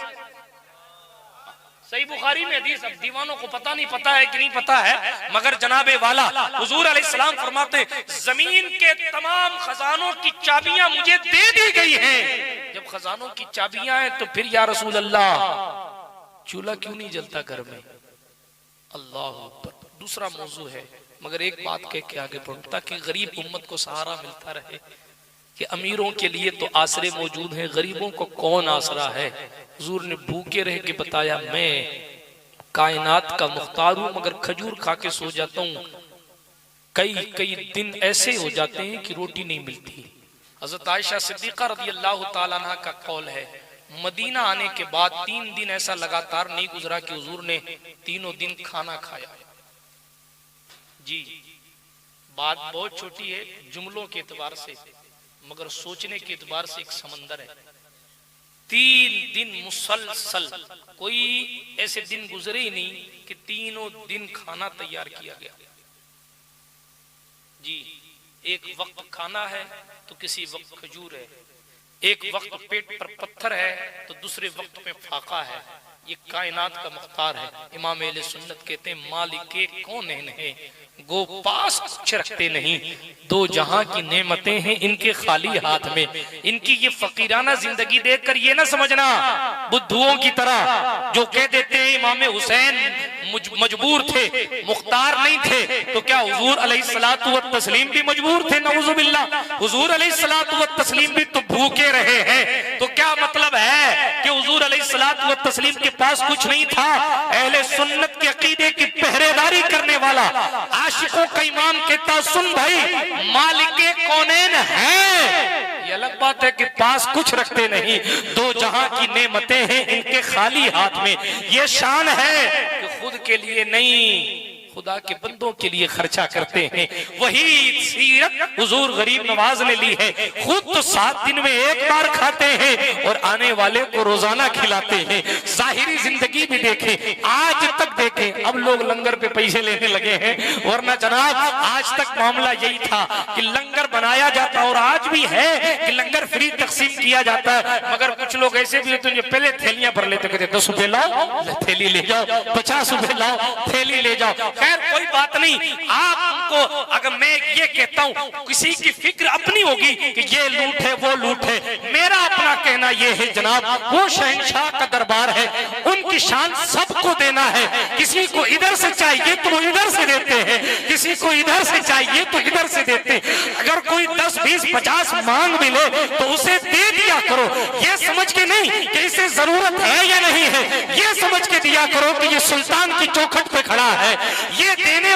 सही बुखारी में हदीस। अब दीवानों को पता नहीं पता है कि नहीं पता है, मगर जनाबे वाला हुजूर अलैहिस्सलाम फरमाते, जमीन के तमाम खजानों की चाबियां मुझे दे दी गई हैं। जब खजानों की चाबियां हैं तो फिर या रसूल अल्लाह चूल्हा क्यों नहीं जलता घर में? अल्लाह अकबर। दूसरा मौजू है, मगर एक बात कह के आगे बढ़ो ताकि गरीब उम्मत को सहारा मिलता रहे कि अमीरों के लिए तो आसरे मौजूद हैं, गरीबों को कौन आसरा है? हुजूर ने भूखे रह के बताया, मैं कायनात का मुख्तार हूं मगर खजूर खा के सो जाता हूं, कई दिन ऐसे हो जाते हैं कि रोटी नहीं मिलती। हजरत आयशा सिद्दीका रज़ियल्लाहु ताला अन्हा का कौल है, मदीना आने के बाद 3 दिन ऐसा लगातार नहीं गुजरा कि हुजूर ने तीनों दिन खाना खाया। जी, बात बहुत छोटी है जुमलों के एतबार से, मगर सोचने के एतबार से एक समंदर है। 3 दिन मुसलसल, कोई ऐसे दिन गुजरे ही नहीं कि तीनों दिन खाना तैयार किया गया। जी, एक वक्त खाना है तो किसी वक्त खजूर है, एक वक्त पेट पर पत्थर है तो दूसरे वक्त में फाका है। ये कायनात का मुख्तार है। इमाम अहले सुन्नत कहते हैं, मालिके कौनैन है, गो पास कुछ रखते नहीं, 2 जहां की नेमतें हैं इनके खाली हाथ में। इनकी ये फकीराना जिंदगी देखकर ये ना समझना बुद्धुओं की तरह जो कह देते हैं इमाम हुसैन मजबूर थे, मुख्तार नहीं थे, तो क्या हुजूर अलैहिस्सलातु व तस्लीम भी मजबूर थे? नऊजुबिल्लाह। हुजूर अलैहिस्सलातु व तस्लीम भी तो भूखे रहे हैं, तो क्या मतलब है कि हुजूर अलैहिस्सलातु व तस्लीम के पास कुछ नहीं था? अहले सुन्नत के अकीदे की पहरेदारी करने वाला आशिकों का इमाम कहता, सुन भाई, मालिके कौनैन है, ये अलग बात है कि पास कुछ रखते नहीं, 2 जहां की नेमतें हैं इनके खाली हाथ में। ये शान है कि खुद के लिए नहीं, खुदा के बंदों के लिए खर्चा करते हैं। वही सीरत हुजूर गरीब नवाज ने ली है। खुद तो 7 दिन में एक बार खाते हैं और आने वाले को रोजाना खिलाते हैं। जाहिरी जिंदगी भी देखें, आज तक देखें, अब लोग लंगर पे पैसे लेने लगे हैं, वरना जनाब आज तक मामला यही था कि लंगर बनाया जाता और आज भी है कि लंगर फ्री तकसीम किया जाता है। मगर कुछ लोग ऐसे भी होते हैं जो पहले थैलियां भर लेते, कहते 10 रुपए लाओ थैली ले जाओ, 50 रुपए लाओ थैली ले जाओ। खैर कोई बात नहीं, आप उनको, अगर मैं ये कहता हूँ किसी की फिक्र अपनी होगी कि ये लूट है वो लूट है, मेरा अपना कहना ये है जनाब, वो शहंशाह का दरबार है, उनकी शान सबको देना है। किसी को इधर से चाहिए तो वो इधर से देते हैं, किसी को इधर से चाहिए तो इधर से देते हैं। अगर कोई 10, 20, 50 मांग मिले तो उसे दे दिया करो, ये समझ के नहीं कि इसे जरूरत है या नहीं है, ये समझ के दिया करो कि ये सुल्तान की चौखट पे खड़ा है, ये देने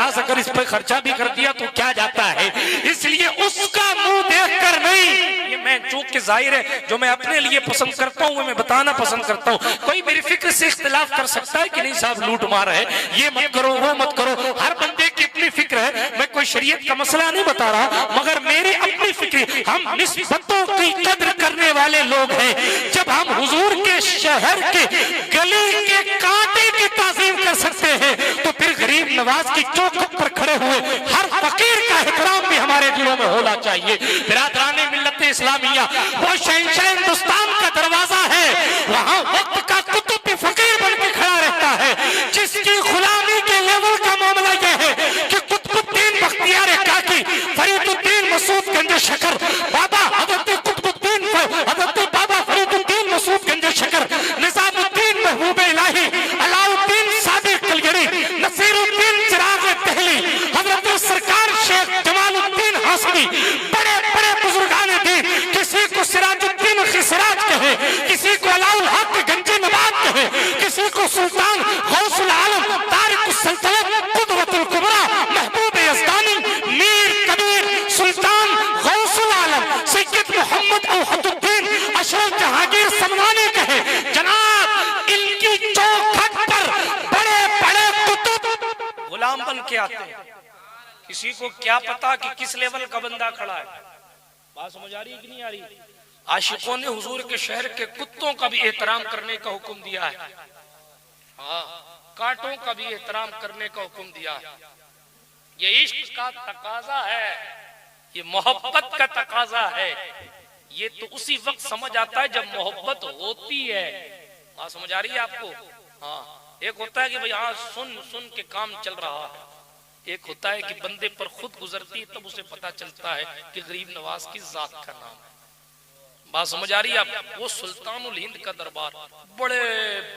50 अगर इस पर खर्चा भी कर दिया तो क्या जाता है। इसलिए उसका मुंह देखकर नहीं, ये मैं जो कि जाहिर है जो मैं अपने लिए पसंद करता हूँ मैं बताना पसंद करता हूँ। कोई मेरी फिक्र से इख्तिलाफ कर सकता है कि नहीं साहब लूट मार है, ये मत करो वो मत करो, हर बंदे की अपनी फिक्र है। मैं कोई शरीयत का मसला नहीं बता रहा, मगर मेरी अपनी फिक्र, हम निस्बतों की कद्र करने वाले लोग हैं। जब हम हुजूर के शहर के गली के कांटे की ताज़ीम कर सकते हैं तो फिर गरीब नवाज की चौखट पर खड़े हुए हर फकीर का एहतराम भी हमारे दिलों में होना चाहिए। बिरादराने मिल्लत इस्लामिया, वो शहंशाह हिंदुस्तान का दरवाजा है, वहां वक्त का कुतुब भी फकीर बन के खड़ा रहता है, जिसकी गुलामी के लेवल का मामला यह है कि कुतुबुद्दीन बख्तियार काकी, फरीदुद्दीन मसूद गंज शकर, बाबा हजरत कुतुबुद्दीन हजरत बाबा फरीदुद्दीन मसूद गंज शकर, निजामुद्दीन महबूब इलाही, अलाउद्दीन सादिक कलगरी, नसीरुद्दीन चिराग दहली, हजरत सरकार शेख जमालुद्दीन हाशमी, बड़े बड़े बुजुर्गान दीन, किसी को सिराजुद्दीन खिसराज कहे, किसी को अलाउल हक गंज नवाब कहे, किसी को सुल्तान गौसुल आलम तारिक सल्तनत कुदरतुल कुबरा महबूब यज़दानी, मीर कबीर सुल्तान गौसुल आलम सैयद मोहम्मद औहदुद्दीन अशरफ जहांगीर समनानी कहे, जनाब इनकी चौखट पर बड़े बड़े कुतुब गुलाम बन के आते हैं। किसी को क्या पता कि किस लेवल का बंदा खड़ा है। बात समझ आ रही है कि नहीं आ रही? आशिकों ने हुजूर के शहर के कुत्तों का भी एहतराम करने का हुक्म दिया है, हाँ, कांटों का भी एहतराम करने का हुक्म दिया है। ये इश्क का तकाजा है, ये मोहब्बत का तकाजा है। ये तो उसी वक्त समझ आता है जब मोहब्बत होती है। बात समझ आ रही है आपको? हाँ, एक होता है कि भाई हाँ सुन सुन के काम चल रहा है, एक होता है कि बंदे पर खुद गुजरती है तब उसे पता चलता है कि गरीब नवाज की जात का नाम है। बात समझ आ रही है आप? वो सुल्तानुल हिंद का दरबार, बड़े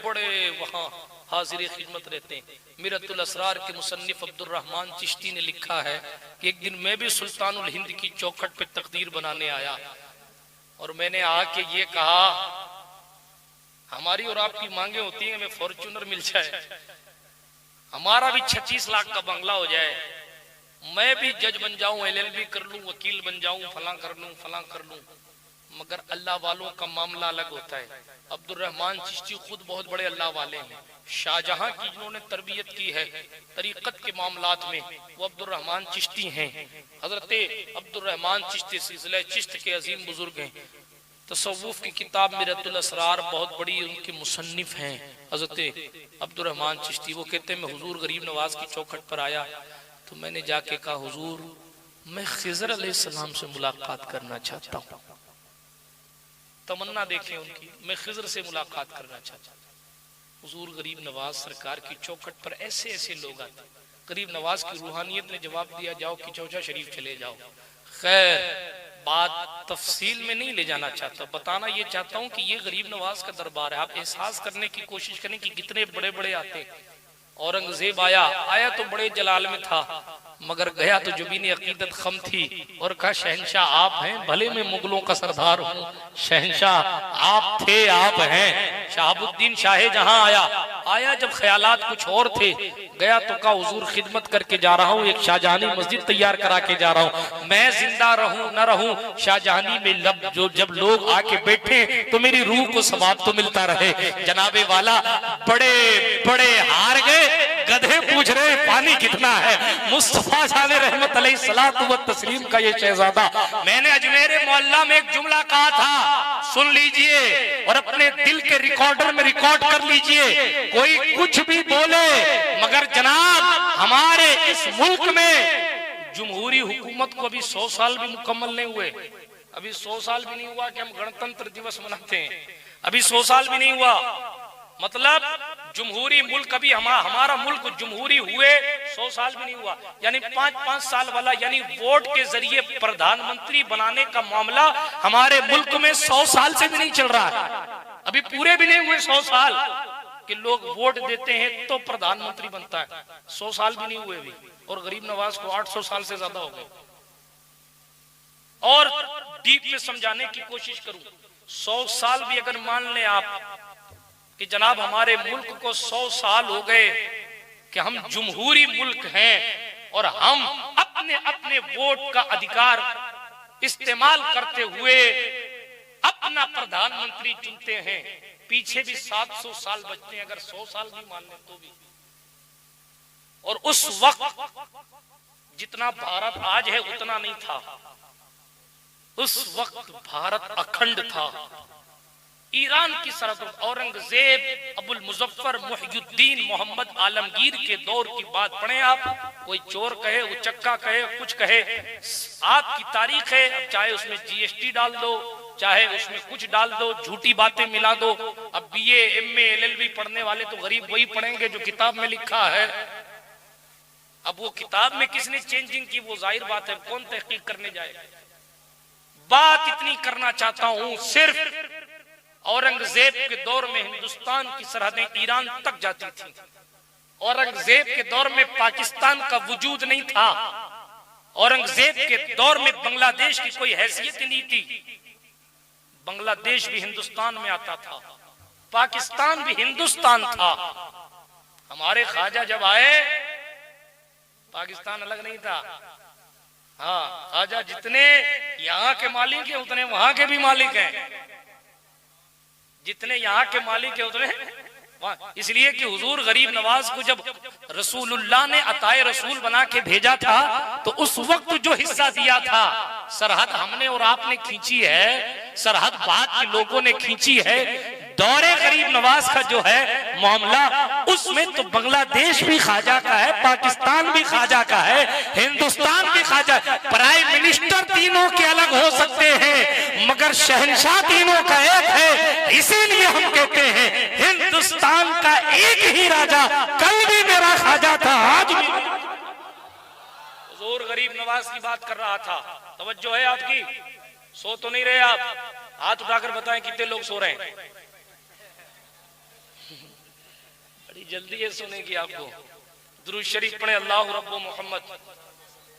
बड़े वहाँ हाजिर खिदमत रहते हैं। मिरतुल असरार के मुसन्निफ अब्दुल रहमान चिश्ती ने लिखा है कि एक दिन मैं भी सुल्तानुल हिंद की चौखट पे तकदीर बनाने आया और मैंने आके ये कहा, हमारी और आपकी मांगे होती हैं हमें फॉर्च्यूनर मिल जाए, हमारा भी 26 लाख का बंगला हो जाए, मैं भी जज बन जाऊं, LLB कर लूं, वकील बन जाऊं, फलां कर लूं, मगर अल्लाह वालों का मामला अलग होता है। अब्दुल रहमान चिश्ती खुद बहुत बड़े अल्लाह वाले हैं। शाहजहां की जिन्होंने तरबियत की है तरीकत के मामलात में, वो अब्दुल रहमान चिश्ती हैं। हजरत अब्दुल रहमान चिश्ती सिलसिला चिश्त के अजीम बुजुर्ग हैं। तसव्वुफ की किताब मिरतुल असरार बहुत बड़ी उनके मुसन्निफ हैं हजरत अब्दुल रहमान चिश्ती। वो कहते हैं मैं हुजूर गरीब नवाज की चौखट पर आया तो मैंने जाके कहा, हुजूर मैं खिज़र अलैहिस्सलाम से मुलाकात करना चाहता हूँ। तमन्ना देखें उनकी, मैं खिज़र से मुलाकात करना चाहता हूँ। हुजूर गरीब नवाज सरकार की चौखट पर ऐसे ऐसे लोग आते। गरीब नवाज की रूहानियत ने जवाब दिया, जाओ कि चौचा शरीफ चले जाओ। खैर बात तफसील में नहीं ले जाना चाहता, बताना ये चाहता हूँ कि ये गरीब नवाज का दरबार है। आप एहसास करने की कोशिश करें कि कितने बड़े बड़े आते। औरंगजेब आया तो बड़े जलाल में था, मगर गया तो जुबीन अकीदत खम थी और कहा शहंशाह आप हैं, भले मैं मुगलों का सरदार हूँ, शहंशाह आप थे आप हैं। शहाबुद्दीन शाह जहां आया जब ख्यालात कुछ और थे, गया तो कहा हुजूर खिदमत करके जा रहा हूँ, एक शाहजहानी मस्जिद तैयार करा के जा रहा हूँ, मैं जिंदा रहूं न रहूं शाहजहानी में लब जो जब लोग आके बैठे तो मेरी रूह को सवाब तो मिलता रहे। जनाबे वाला बड़े बड़े हार गए, गधे पूछ रहे पानी कितना है। मुस्तफा शाह रहमत अलैहिस्सलातु व तस्लीम का ये शहजादा, मैंने अजमेर मोहल्ला में एक जुमला कहा था, सुन लीजिए और अपने दिल के रिकॉर्डर में रिकॉर्ड कर लीजिए। कोई कुछ भी बोले मगर जनाब हमारे इस मुल्क में जमहूरी हुकूमत को अभी 100 साल भी मुकम्मल नहीं हुए। अभी 100 साल भी नहीं हुआ कि हम गणतंत्र दिवस मनाते हैं, अभी 100 साल भी नहीं हुआ। मतलब जमहूरी मुल्क, अभी हमारा मुल्क जमहूरी हुए 100 साल भी नहीं हुआ, यानी 5-5 साल वाला, यानी वोट के जरिए प्रधानमंत्री बनाने का मामला हमारे मुल्क में 100 साल से भी नहीं चल रहा है। अभी पूरे भी नहीं हुए 100 साल कि लोग वोट देते हैं तो प्रधानमंत्री बनता है। 100 साल भी नहीं हुए अभी, और गरीब नवाज को 800 साल से ज्यादा हो गए। और डीप में समझाने की कोशिश करूं, 100 साल भी अगर मान लें आप कि जनाब हमारे मुल्क को 100 साल हो गए कि हम जमहूरी मुल्क हैं, और हम अपने अपने वोट का अधिकार इस्तेमाल करते हुए अपना प्रधानमंत्री चुनते हैं। पीछे भी 700 साल बचते हैं, अगर 100 साल भी मान लें तो भी। और उस वक्त जितना भारत आज है उतना नहीं था। उस वक्त भारत अखंड था। ईरान की सरहद औरंगजेब अबुल मुजफ्फर मुहियुद्दीन मोहम्मद आलमगीर के दौर की बात पढ़े आप। कोई चोर कहे, उचक्का कहे, कुछ कहे, आपकी तारीख है। अब चाहे उसमें जीएसटी डाल दो, चाहे उसमें कुछ डाल दो, झूठी बातें मिला दो। अब बीए, एमए, एलएलबी पढ़ने वाले तो गरीब वही पढ़ेंगे जो किताब में लिखा है। अब वो किताब में किसने चेंजिंग की वो जाहिर बात है, कौन तहकीक करने जाए। बात इतनी करना चाहता हूं, सिर्फ औरंगजेब के दौर में हिंदुस्तान की सरहदें ईरान तक जाती थी। औरंगजेब के दौर में पाकिस्तान का वजूद नहीं था। औरंगजेब के दौर में बांग्लादेश की कोई हैसियत ही नहीं थी। बांग्लादेश भी हिंदुस्तान में आता था, पाकिस्तान भी हिंदुस्तान था। हमारे ख्वाजा जब आए पाकिस्तान अलग नहीं था। हाँ, ख्वाजा जितने यहाँ के मालिक हैं उतने वहां के भी मालिक हैं। जितने यहाँ के मालिक है उतने वहां। इसलिए कि हुजूर गरीब नवाज को जब रसूलुल्लाह ने अताए रसूल बना के भेजा था तो उस वक्त जो हिस्सा दिया था, सरहद हमने और आपने खींची है, सरहद बाद के लोगों ने खींची है। दौरे गरीब नवाज का जो है मामला, उसमें तो बांग्लादेश भी ख्वाजा का है, पाकिस्तान भी ख्वाजा का है, हिंदुस्तान भी ख्वाजा। प्राइम मिनिस्टर तीनों के अलग हो सकते हैं मगर शहंशाह तीनों का एक है। इसीलिए हम कहते हैं हिंदुस्तान का एक ही राजा कल भी मेरा ख्वाजा था, आज भी। हुजूर गरीब नवाज की बात कर रहा था, तवज्जो है आपकी? सो तो नहीं रहे आप? हाथ उठाकर बताएं कितने लोग सो रहे हैं। बड़ी जल्दी है सोने की आपको। दुरूद शरीफ पढ़े अल्लाह रब्बो मोहम्मद,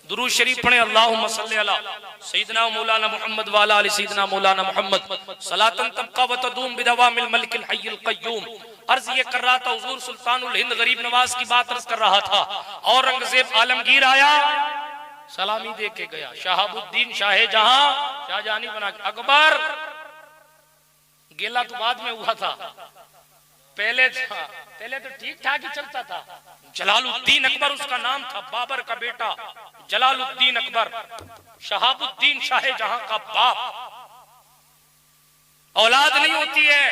दुरूद शरीफ पढ़े अल्लाहुम्मा सल्ली अला सय्यिदना मौलाना मोहम्मद व अला आलि सय्यिदना मौलाना मोहम्मद सलातन तबका व तदूम बिदवामिल मलिकिल हय्यिल क़य्यूम। अर्ज ये कर रहा था, हुजूर सुल्तानुल हिंद गरीब नवाज की बात अर्ज कर रहा था। औरंगजेब आलमगीर आया, सलामी दे के गया। शहाबुद्दीन शाहजहां, शाहजहानी बना के। अकबर गेला तो बाद में हुआ था, पहले तो ठीक ठाक ही चलता था। जलालुद्दीन अकबर उसका नाम था, बाबर का बेटा जलालुद्दीन अकबर, शहाबुद्दीन शाहजहां का बाप। औलाद नहीं होती है,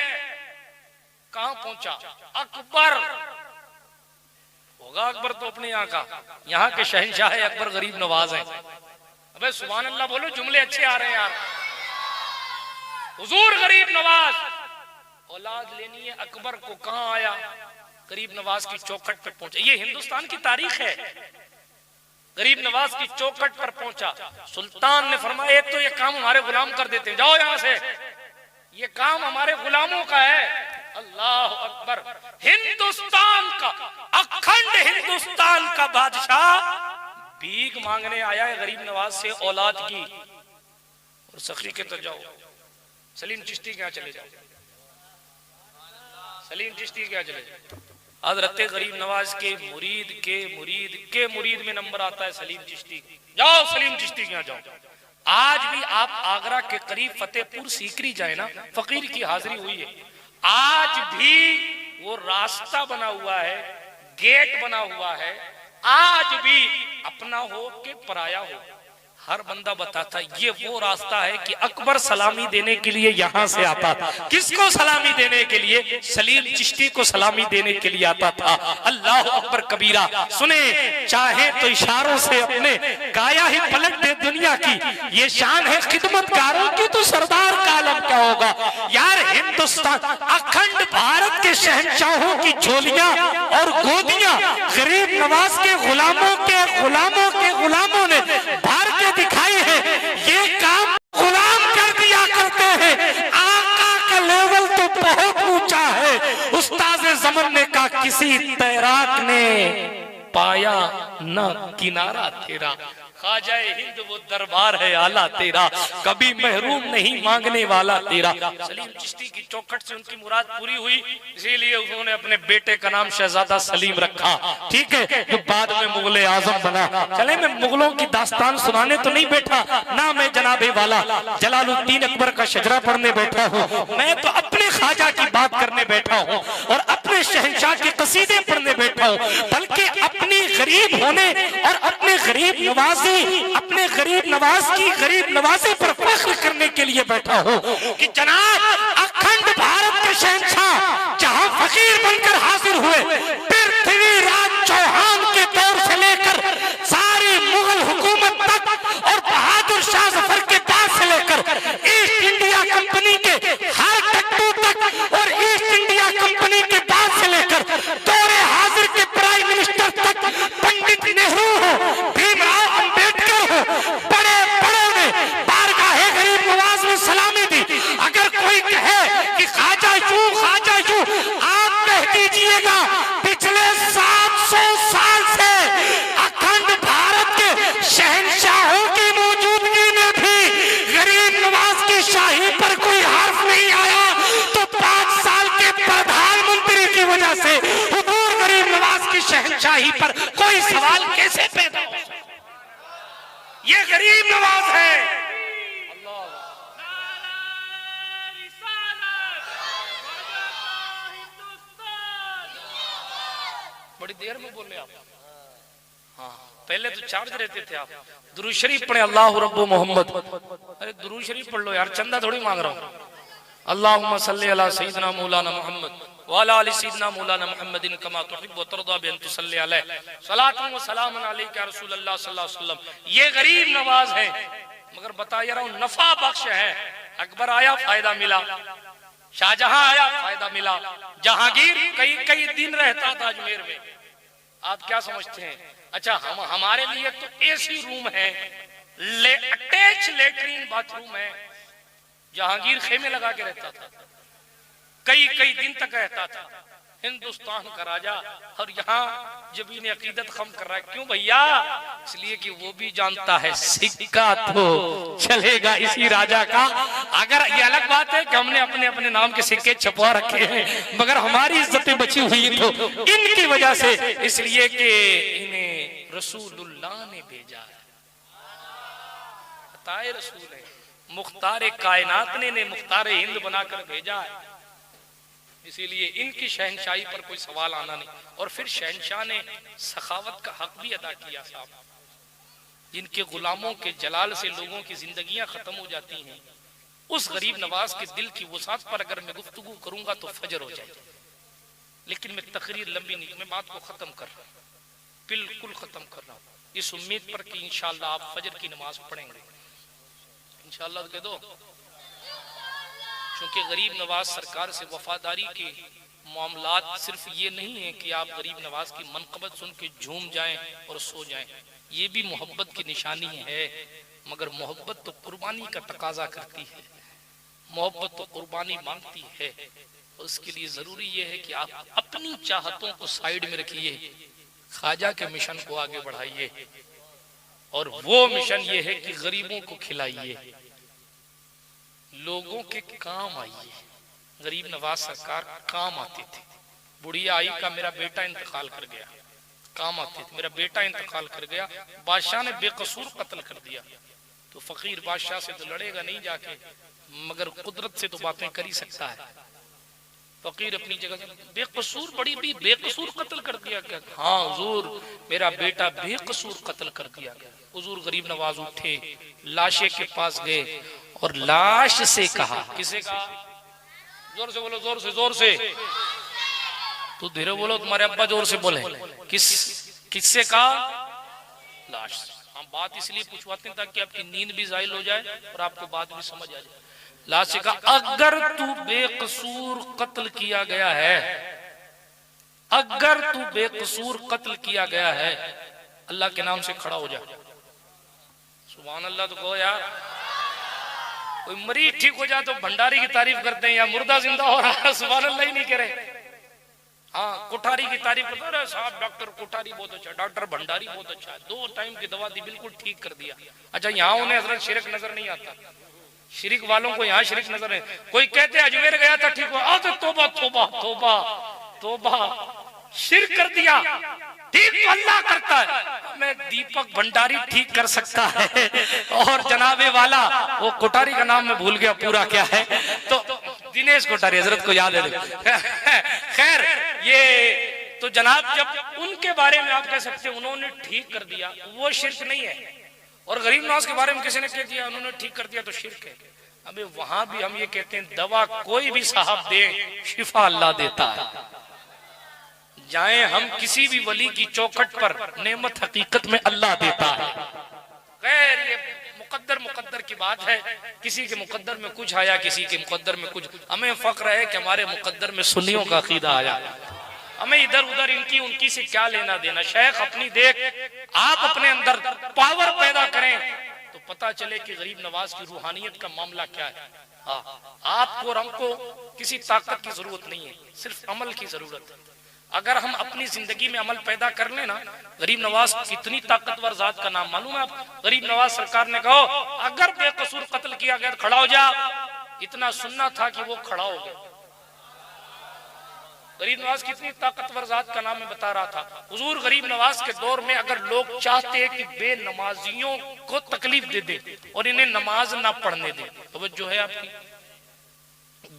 कहां पहुंचा अकबर। होगा अकबर तो अपने यहाँ का, यहाँ के शहंशाह है अकबर गरीब नवाज है। अबे सुभान अल्लाह बोलो, जुमले अच्छे आ रहे हैं यार। हुजूर गरीब नवाज औलाद लेनी है, अकबर को कहां आया? गरीब नवाज की चौखट पर पहुंचा। ये हिंदुस्तान की तारीख है। गरीब नवाज की चौखट पर पहुंचा। सुल्तान ने फरमाया तो ये काम हमारे गुलाम कर देते हैं, जाओ यहां से, ये काम हमारे गुलामों का है। अल्लाह अकबर। हिंदुस्तान का, अखंड हिंदुस्तान का बादशाह भीख मांगने आया है गरीब नवाज से औलाद की। और सखी के तो जाओ, सलीम चिश्ती के यहाँ चले जाओ, सलीम चिश्ती क्या चले जाए। हजरत गरीब नवाज के मुरीद में नंबर आता है सलीम चिश्ती। जाओ सलीम चिश्ती के यहाँ जाओ। आज भी आप आगरा के करीब फतेहपुर सीकरी जाए ना, फकीर की हाजिरी हुई है। आज भी वो रास्ता बना हुआ है, गेट बना हुआ है। आज भी अपना हो के पराया हो, हर बंदा बताता ये वो रास्ता है कि अकबर सलामी देने के लिए यहाँ से आता था। किसको सलामी देने के लिए? सलीम चिश्ती को सलामी देने के लिए आता था। अल्लाह अकबर कबीरा। सुने, चाहे तो इशारों से अपने काया ही पलट दे दुनिया की। ये शान है खिदमतगारों की, तो सरदार का आलम क्या होगा यार। हिंदुस्तान अखंड भारत के शहंशाहों की झोलियां और गोदियां गरीब नवाज के गुलामों ने भारत दिखाई है। ये काम गुलाम कर दिया करते हैं। आका का लेवल तो बहुत ऊंचा है। उस्ताद ज़मन ने कहा किसी तैराक ने पाया न किनारा तेरा, ख्वाजा हिंद वो दरबार है आला तेरा, कभी महरूम नहीं मांगने वाला तेरा। सलीम चिश्ती की चौखट से उनकी मुराद पूरी हुई, इसीलिए उन्होंने अपने बेटे का नाम शहजादा सलीम रखा, ठीक है, जो बाद में मुगल आजम बना। चले मैं मुगलों की दास्तान सुनाने तो नहीं बैठा ना, मैं जनाबे वाला जलालुद्दीन अकबर का शजरा पढ़ने बैठा हूँ, मैं तो अपने ख्वाजा की बात करने बैठा हूँ और अपने शहंशाह के कसीदे पढ़ने बैठा हूँ, बल्कि अपनी गरीब होने और अपने गरीब नवाजी, अपने गरीब नवाज की गरीब नवाजी पर फख्र करने के लिए बैठा हूँ कि जनाब अखंड भारत के शहंशाह जहाँ फकीर बनकर हाजिर हुए, पृथ्वीराज चौहान के दौर से लेकर सारी मुगल हुकूमत तक और बहादुर शाह जफर के बाद से लेकर ईस्ट इंडिया कंपनी के हर टट्टू तक और ईस्ट इंडिया कंपनी के बाद से लेकर दौरे हाजिर के प्राइम मिनिस्टर तक, पंडित नेहरू हो, भीमराव अंबेडकर हो, बड़े बड़ों ने बारगाहे गरीब नवाज में सलामी दी। अगर कोई कहे कि ख्वाजा यूं आप कह दीजिएगा पिछले 700 साल से अखंड भारत के शहंशाहों की मौजूदगी में भी गरीब नवाज की शाही पर कोई हर्फ नहीं आया, तो 5 साल के प्रधानमंत्री की वजह से हुजूर गरीब नवाज की शहंशाही पर कोई सवाल कैसे पैदा हो? ये गरीब नवाज है। बड़ी देर में बोले आप, हाँ पहले तो चार्ज रहते थे आप। दुरूद शरीफ पढ़े, अल्लाह रब्बु मोहम्मद। अरे दुरूद शरीफ पढ़ लो यार, चंदा थोड़ी मांग रहा हूँ। अल्लाहुम्मा सल्ली अला सय्यिदना मौलाना मुहम्मद व अला आलि सय्यिदना मौलाना मुहम्मदिन कमा तुहिब्बु व तर्दा बि अन तुसल्ली अलैहि सलातुन व सलामुन अलैका या रसूलल्लाह सल्लल्लाहु अलैहि वसल्लम। ये गरीब नवाज है, मगर बता रहा हूँ नफा बख्श है। अकबर आया फायदा मिला, शाहजहां आया फायदा मिला, जहांगीर कई दिन रहता था अजमेर में। आप क्या समझते हैं? अच्छा हमारे लिए तो एसी रूम है, अटैच लेटरिन बाथरूम है। जहांगीर खेमे लगा के रहता था, कई दिन तक रहता था, हिंदुस्तान का राजा, और यहाँ जबीन अकीदत खम कर रहा है। क्यों भैया? इसलिए कि वो भी जानता है सिक्का तो चलेगा इसी राजा का। अगर ये अलग बात है कि हमने अपने अपने नाम के सिक्के छपवा रखे हैं, मगर हमारी इज्जतें बची हुई तो इनकी वजह से, इसलिए कि इन्हें रसूलुल्लाह ने भेजा है। बताए रसूल है, मुख्तार कायनात ने मुख्तार हिंद बनाकर भेजा है, इसीलिए इनकी शहनशाही पर कोई सवाल आना नहीं। और फिर शहनशाह ने सखावत का हक भी अदा किया साहब। जिनके गुलामों के जलाल से लोगों की जिंदगियां खत्म हो जाती हैं, उस गरीब नवाज के दिल की वसात पर अगर मैं गुफ्तगू करूंगा तो फजर हो जाएगी। लेकिन मैं तकरीर लंबी नहीं, मैं बात को खत्म कर रहा हूं, बिल्कुल खत्म कर रहा हूं, इस उम्मीद पर कि इंशाअल्लाह आप फजर की नमाज पढ़ेंगे। इंशाअल्लाह कह दो, क्योंकि गरीब नवाज सरकार से वफादारी के मामलात सिर्फ ये नहीं है कि आप गरीब नवाज की मनकबत सुन के झूम जाएं और सो जाएं, ये भी मोहब्बत की निशानी है। मगर मोहब्बत तो कुर्बानी का तकाजा करती है, मोहब्बत तो कुर्बानी मांगती है। और उसके लिए जरूरी ये है कि आप अपनी चाहतों को साइड में रखिए, ख्वाजा के मिशन को आगे बढ़ाइए, और वो मिशन ये है कि गरीबों को खिलाइए, लोगों के काम आइए। गरीब नवाज सरकार काम आती थी। बुढ़िया आई का मेरा बेटा इंतकाल कर गया, काम आती थी, मेरा बेटा इंतकाल कर गया, बादशाह ने बेकसूर कत्ल कर दिया। तो फकीर बादशाह से तो लड़ेगा नहीं जाके, मगर कुदरत से तो बातें कर ही सकता है। फकीर अपनी जगह बेकसूर, बड़ी भी बेकसूर कत्ल कर दिया क्या? हाँ हुजूर, मेरा बेटा बेकसूर कत्ल कर दिया गया। हुजूर गरीब नवाज उठे, लाशे के पास गए और लाश से कहा, किसे कहा? जोर से बोलो, जोर से तो धीरे बोलो, तुम्हारे अब्बा जोर से बोले। किससे कहा? लाश। हम बात इसलिए पूछवाते हैं ताकि आपकी नींद भी जाहिल हो जाए और आपको बात भी समझ आ जाए। लाश से कहा, अगर तू बेकसूर कत्ल किया गया है, अगर तू बेकसूर कत्ल किया गया है, अल्लाह के नाम से खड़ा हो जा। सुभान अल्लाह तो कहो यार। कोई मरीज ठीक हो जाए तो भंडारी की तारीफ करते हैं, या मुर्दा जिंदा हो रहा है सुभान अल्लाह ही नहीं कह रहे। हाँ, कोठारी की तारीफ करता है साहब, डॉक्टर कोठारी बहुत अच्छा, डॉक्टर भंडारी बहुत अच्छा है, 2 टाइम की दवा दी, बिल्कुल ठीक कर दिया। अच्छा, यहाँ उन्हें हजरत शिरक नजर नहीं आता, शिरक वालों को यहाँ शिरक नजर है। कोई कहते अजमेर गया था ठीक हुआ, तो तोबा तोबा तोबा तोबा, शिरक कर दिया, ठीक तो अल्लाह करता है, मैं दीपक भंडारी ठीक कर सकता है और जनाबे वाला वो कोठारी का नाम मैं भूल गया पूरा क्या है, तो दिनेश कोठारी, हजरत को याद है। खैर, ये तो जनाब जब उनके बारे में आप कह सकते हैं उन्होंने ठीक कर दिया, वो शिर्क नहीं है। और गरीब नवाज के बारे में किसी ने कह दिया उन्होंने ठीक कर दिया तो शिर्क है। अबे वहां भी हम ये कहते हैं दवा कोई भी साहब दे, शिफा अल्लाह देता है। जाए हम किसी भी वली की चौखट पर, नेमत हकीकत में अल्लाह देता है। खैर, ये मुकद्दर की बात है, किसी के मुकद्दर में कुछ आया, किसी के मुकद्दर में कुछ। हमें फक्र है कि हमारे मुकद्दर में सुन्नियों का अकीदा आया, हमें इधर उधर इनकी उनकी से क्या लेना देना। शेख अपनी देख, आप अपने अंदर पावर पैदा करें तो पता चले कि गरीब नवाज की रूहानियत का मामला क्या है। आपको और हमको किसी ताकत की जरूरत नहीं है, सिर्फ अमल की जरूरत है। अगर हम अपनी जिंदगी में अमल पैदा कर लेना, गरीब नवाज कितनी ताकतवर जात का नाम मालूम है आप? गरीब नवाज सरकार ने कहो अगर बेकसूर कत्ल किया गया खड़ा हो जा, इतना सुनना था कि वो खड़ा हो गया। गरीब नवाज कितनी ताकतवर जात का नाम मैं बता रहा था। हुजूर गरीब नवाज के दौर में अगर लोग चाहते हैं कि बेनमाजियों को तकलीफ दे दे और इन्हें नमाज ना पढ़ने दें, तो जो है आपकी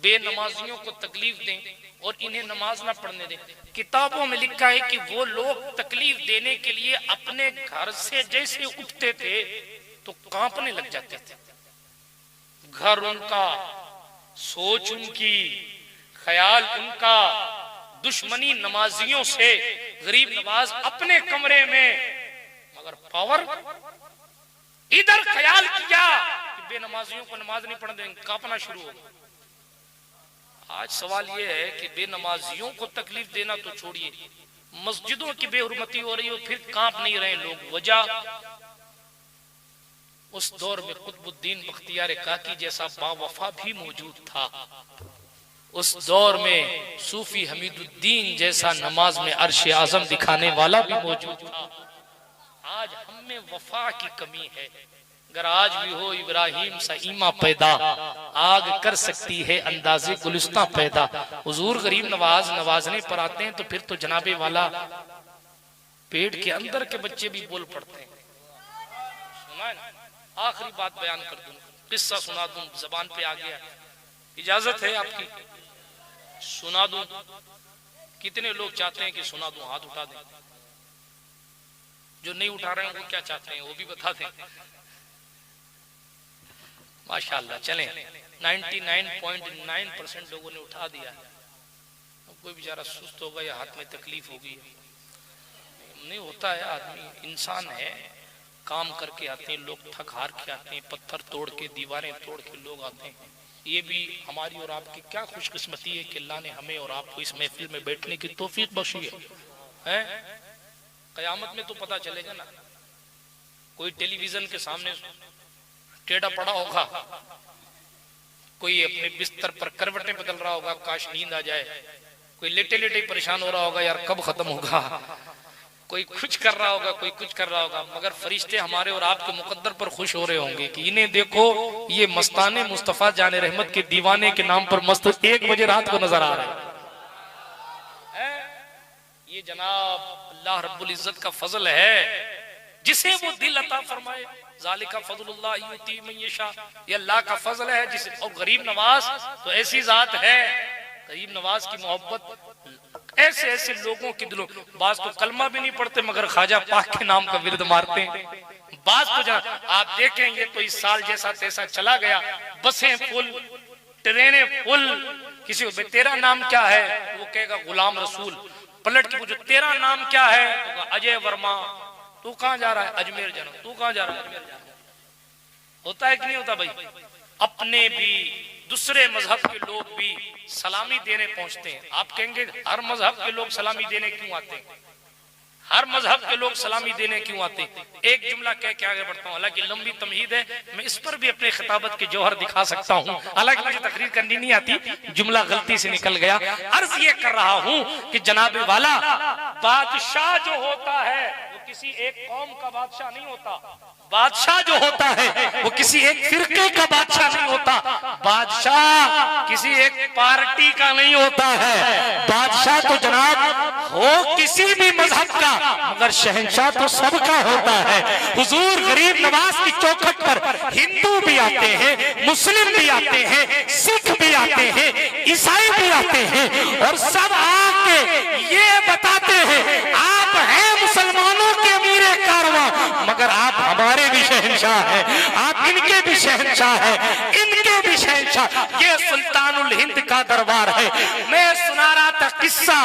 बेनमाजियों को तकलीफ दें और इन्हें नमाज ना पढ़ने दें। किताबों में लिखा है कि वो लोग तकलीफ देने के लिए अपने घर से जैसे उठते थे तो कांपने लग जाते थे। घर उनका, सोच उनकी, ख्याल उनका, दुश्मनी नमाजियों से। गरीब नवाज अपने कमरे में, मगर पावर इधर ख्याल किया कि बेनमाजियों को नमाज नहीं पढ़ने देंगे, कांपना शुरू हो। आज सवाल यह है कि बेनमाजियों को तकलीफ देना तो छोड़िए, मस्जिदों की बेहुरमती हो रही हो फिर कांप नहीं रहे लोग। वजह, उस दौर में कुतुबुद्दीन बख्तियार काकी जैसा बावफा भी मौजूद था। उस दौर में सूफी हमीदुद्दीन जैसा नमाज में अर्श आजम दिखाने वाला भी मौजूद था। आज हम में वफा की कमी है। अगर आज भी हो इब्राहिम सा ईमा पैदा, आग कर सकती है अंदाजे गुलिस्तां पैदा। हुजूर गरीब नवाज नवाजने पर आते हैं तो फिर तो जनाबे वाला पेट के अंदर के बच्चे भी बोल पड़ते हैं। सुना है ना? आखिरी बात बयान कर दूं, किस्सा सुना दूं, जबान पे आ गया, इजाजत है आपकी? सुना दूं? कितने लोग चाहते हैं कि सुना दूं? हाथ उठा दें। जो नहीं उठा रहे हैं वो क्या चाहते हैं वो भी बता दें। माशाल्लाह, चलें 99.9% लोगों ने उठा दिया। अब कोई बेचारा सुस्त होगा या हाथ में तकलीफ होगी, नहीं होता है। आदमी इंसान है, काम करके आते हैं लोग, थक हार के आते हैं, पत्थर तोड़ के, दीवारें तोड़ के लोग आते हैं। ये भी हमारी और आपकी क्या खुशकिस्मती है कि अल्लाह ने हमें और आपको इस महफिल में बैठने की तौफीक बख्शी है। कयामत में तो पता चलेगा ना। कोई टेलीविजन के सामने टेढ़ा पड़ा होगा, कोई अपने बिस्तर पर करवटें बदल रहा होगा, काश नींद आ जाए। कोई लेटे लेटे परेशान हो रहा होगा, यार कब खत्म होगा। कोई कुछ कर रहा होगा, कोई कुछ कर रहा होगा, मगर फरिश्ते हमारे और आपके मुकद्दर पर खुश हो रहे होंगे कि इन्हें देखो, ये मस्ताने मुस्तफा जाने रहमत के दीवाने के नाम पर मस्त 1 बजे रात को नजर आ रहे हैं। ये जनाब अल्लाह रब्बुल इज्जत का फजल है, जिसे वो दिल अता फरमाए। ज़ालिका फज़लुल्लाह युती मन यशा, ये अल्लाह का फजल है जिसे। और गरीब नवाज तो ऐसी जात है, गरीब नवाज की मोहब्बत ऐसे ऐसे लोगों के दिलों। बाज तो कलमा भी नहीं पढ़ते मगर ख्वाजा पाक के नाम का विरद मारते हैं। बाज तो आप देखें, ये तो इस साल जैसा तैसा चला गया, बसें फुल, ट्रेनें फुल। किसी को तेरा नाम क्या है, वो कहेगा गुलाम रसूल। पलट के पूछो तेरा नाम क्या है, तो अजय वर्मा। तू कहाँ जा रहा है? अजमेर जा रहा हूं। तू कहाँ जा रहा है? अजमेर जा रहा हूं। होता है कि नहीं होता भाई? अपने भी दूसरे मजहब के लोग भी सलामी देने पहुंचते हैं। आप कहेंगे हर मजहब के लोग सलामी देने क्यों आते हैं? हर मजहब के लोग सलामी देने क्यों आते? एक जुमला कह के आगे बढ़ता हूँ, हालांकि लंबी तमहीद है, मैं इस पर भी अपने खिताबत के जौहर दिखा सकता हूँ, हालांकि मुझे तकरीर करनी नहीं आती, जुमला गलती से निकल गया। अर्ज ये कर रहा हूँ कि जनाब वाला, बादशाह जो होता है वो किसी एक कौम का बादशाह नहीं होता, बादशाह जो होता है वो किसी एक फिरके का बादशाह नहीं होता, बादशाह किसी एक पार्टी का नहीं होता है, बादशाह तो जनाब हो किसी भी मजहब का, मगर शहंशाह तो सबका होता है। हुजूर गरीब नवाज की चौखट पर हिंदू भी आते हैं, मुस्लिम भी आते हैं, सिख भी आते हैं, ईसाई भी आते हैं, और सब आके ये बताते हैं आप हैं मुसलमानों के अमीर कारवां, मगर आप हमारे भी शहंशाह हैं, आप इनके भी शहंशाह हैं, इनके भी शहंशाह। ये सुल्तानुल हिंद का दरबार है। मैं सुना रहा था किस्सा,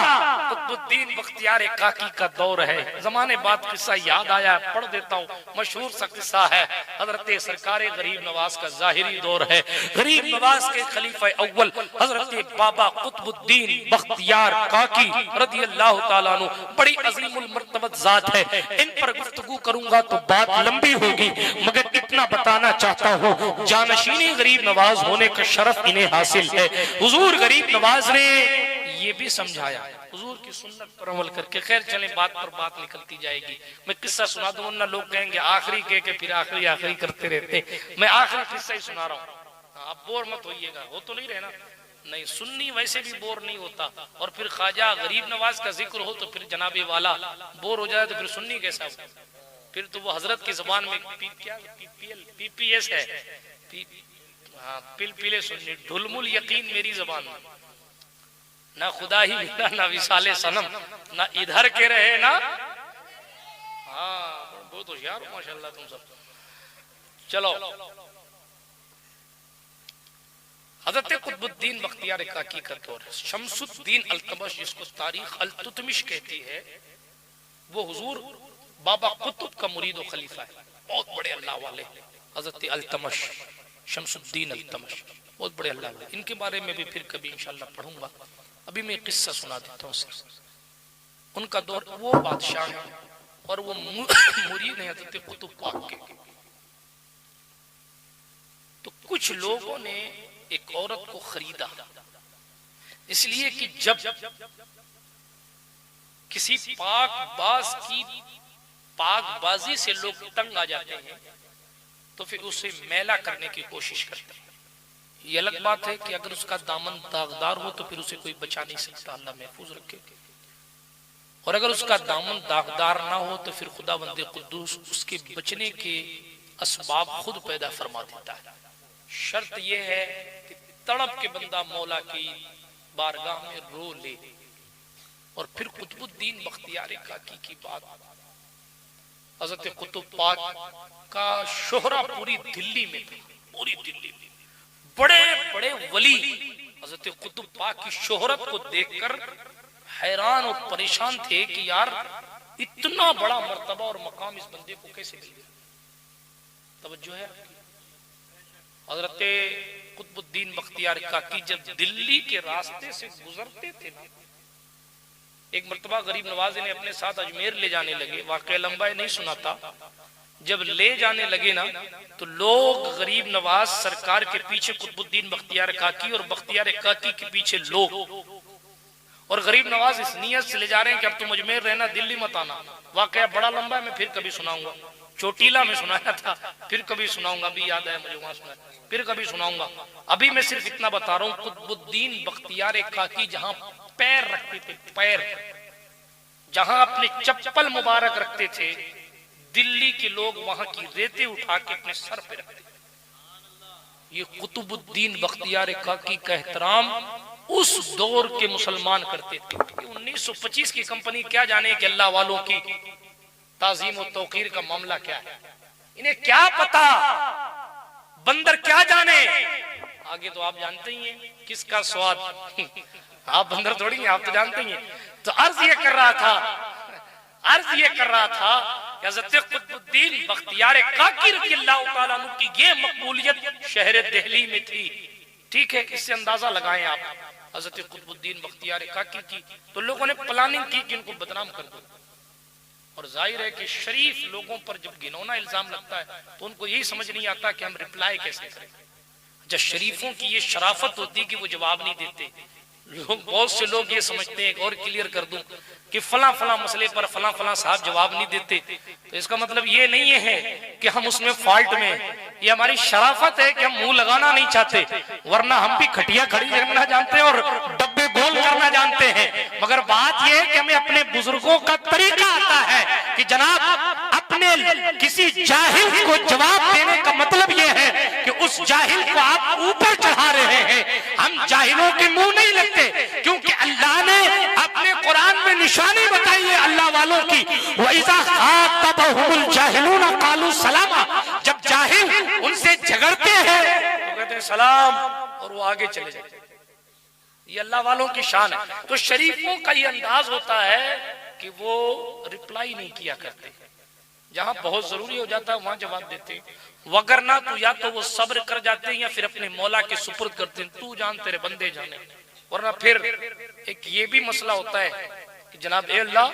कुतुबुद्दीन बख्तियार काकी का दौर है, जमाने बाद किस्सा याद आया, पढ़ देता हूँ, मशहूर सा किस्सा है। हजरत सरकार गरीब नवाज का जाहिरी दौर है। गरीब नवाज के खलीफा अव्वल हजरत बाबा कुतुबुद्दीन बख्तियार काकी रज़ी अल्लाह ताला अन्हु बड़ी अजीमुल मर्तबत जात है। इन पर गुफ्तगू करूंगा तो बात लंबी होगी, मगर इतना बताना चाहता हूँ, जानशीनी गरीब नवाज होने का शरफ इन्हें हासिल है। हुजूर गरीब नवाज ने ये भी समझाया, हुजूर की सुन्नत पर अमल करके। खैर चलें, बात पर बात निकलती जाएगी। मैं किस्सा सुना दूं, वरना लोग कहेंगे आखिरी कह के फिर आखिरी आखिरी करते रहते। मैं आखिरी किस्सा ही सुना रहा हूँ, आप बोर मत होइएगा। हो तो नहीं रहना, नहीं सुन्नी वैसे भी बोर नहीं होता, और फिर ख्वाजा गरीब नवाज का जिक्र हो तो फिर जनाबे वाला बोर हो जाए तो फिर सुन्नी कैसा हो? फिर तो वो हजरत की जुबान में पीपीएस है, पिल सुन्नी, ढुलमुल यकीन मेरी जुबान में, ना खुदा ही मिला ना विसाले सनम, ना इधर के रहे ना। हाँ बहुत होशियार हो माशाल्लाह तुम सब। चलो, हजरत कुतुबुद्दीन बख्तियार काकी का दौर है। शमसुद्दीन अल्तमश, जिसको तारीख अल-तुतमिश कहती है, वो हुजूर बाबा कुतुब का मुरीद और खलीफा है। बहुत बड़े अल्लाह वाले हजरत अल्तमश, शमसुद्दीन अल्तमश, बहुत बड़े अल्लाह वाले। इनके बारे में भी फिर कभी इंशाल्लाह पढ़ूंगा। अभी मैं किस्सा सुना देता हूँ। उनका दौर, वो बादशाह है और वो मुरीद है हजरत कुतुब पाक के। तो कुछ लोगों ने एक औरत को खरीदा, इसलिए कि जब किसी पाकबाज की पाकबाजी से लोग तंग आ जाते हैं तो फिर उसे मैला करने की कोशिश करते हैं। ये अलग बात है कि अगर उसका दामन दागदार हो तो फिर उसे कोई बचा नहीं सकता, अल्लाह महफूज रखे। और अगर उसका दामन दागदार ना हो तो फिर खुदा बंदे कुद्दूस उसके बचने के असबाब खुद पैदा फरमा देता है। शर्त यह है कि तड़प के बंदा मौला की बारगाह में रो ले। और फिर कुतुबुद्दीन बख्तियार काकी की बात, हजरत कुतुब पाक का शोहरा पूरी दिल्ली में था, पूरी दिल्ली में बड़े बड़े वली हजरत कुतुब पाक की शोहरत को देखकर हैरान और परेशान थे कि यार इतना बड़ा मर्तबा और मकाम इस बंदे को कैसे मिल गया। तवज्जो है। हजरत कुतुबुद्दीन बख्तियार काकी जब दिल्ली के रास्ते से गुजरते थे ना, एक मर्तबा गरीब नवाज ने अपने साथ अजमेर ले जाने लगे, वाकया लंबा नहीं सुनाता। जब ले जाने लगे ना तो लोग गरीब नवाज सरकार के पीछे कुतुबुद्दीन बख्तियार काकी और बख्तियार काकी के पीछे लोग, और गरीब नवाज इस नियत से ले जा रहे हैं कि अब तुम अजमेर रहना, दिल्ली मत आना। वाकया बड़ा लंबा है, मैं फिर कभी सुनाऊंगा। चोटीला में सुनाया था, फिर कभी सुनाऊंगा, अभी याद है मुझे वहां सुना, फिर कभी सुनाऊंगा। अभी मैं सिर्फ इतना बता रहा हूँ, कुतुबुद्दीन बख्तियार काकी जहां पैर रखते थे, पैर जहां अपने चप्पल मुबारक रखते थे, दिल्ली के लोग वहां की रेते उठा के अपने सर पे रखते। ये कुतुबुद्दीन बख्तियार काकी का एहतराम उस दौर के मुसलमान करते थे। 1925 की कंपनी क्या जाने कि अल्लाह वालों की ताजीम और तौकीर का मामला क्या है, इन्हें क्या पता, बंदर क्या जाने। आगे तो आप जानते ही हैं किसका स्वाद आप बंदर थोड़ी हैं, आप तो जानते ही हैं। तो अर्ज ये कर रहा था कि हज़रत कुतुबुद्दीन बख्तियार काकी रज़ियल्लाहु ताला अन्हु की ये मकबूलियत शहर दिल्ली में थी। ठीक है, इससे अंदाजा लगाएं आप हज़रत कुतुबुद्दीन बख्तियार काकी की। तो लोगों ने प्लानिंग की कि इनको बदनाम कर दो, और जाहिर है कि शरीफ लोगों पर जब घिनौना इल्जाम लगता है तो उनको यही समझ नहीं आता कि हम रिप्लाई कैसे करें। जब शरीफों की ये शराफत होती है कि वो जवाब नहीं देते। लोग, बहुत से लोग ये समझते हैं, और क्लियर कर दूं, कि फला फला मसले पर फला फला साहब जवाब नहीं देते, तो इसका मतलब ये नहीं है कि हम उसमें फॉल्ट में, ये हमारी शराफत है कि हम मुंह लगाना नहीं चाहते, वरना हम भी खटिया खड़ी करना जानते हैं और डब्बे गोल करना जानते हैं। मगर बात यह है कि हमें अपने बुजुर्गों का तरीका आता है कि जनाब अपने किसी जाहिल को जवाब देने का मतलब यह है कि उस जाहिल को आप ऊपर चढ़ा रहे हैं। हम जाहिलों के मुंह नहीं लगते, क्योंकि अल्लाह ने अपने कुरान में निशानी बताई है अल्लाह वालों की, वइज़ा खातबहुमुल जाहिलूना कालू सलामा। जब जाहिल उनसे झगड़ते हैं तो कहते हैं सलाम, और वो आगे चले जाते हैं। ये अल्लाह वालों की शान है। तो शरीफों का ये अंदाज होता है कि वो रिप्लाई नहीं किया करते, जहां बहुत जरूरी हो जाता है वहां जवाब देते हैं, वगरना तो या तो वो सब्र कर जाते हैं या फिर अपने मौला के सुपुर्द करते हैं, तू जान तेरे बंदे जाने। वरना फिर एक ये भी मसला होता है कि जनाब ए अल्लाह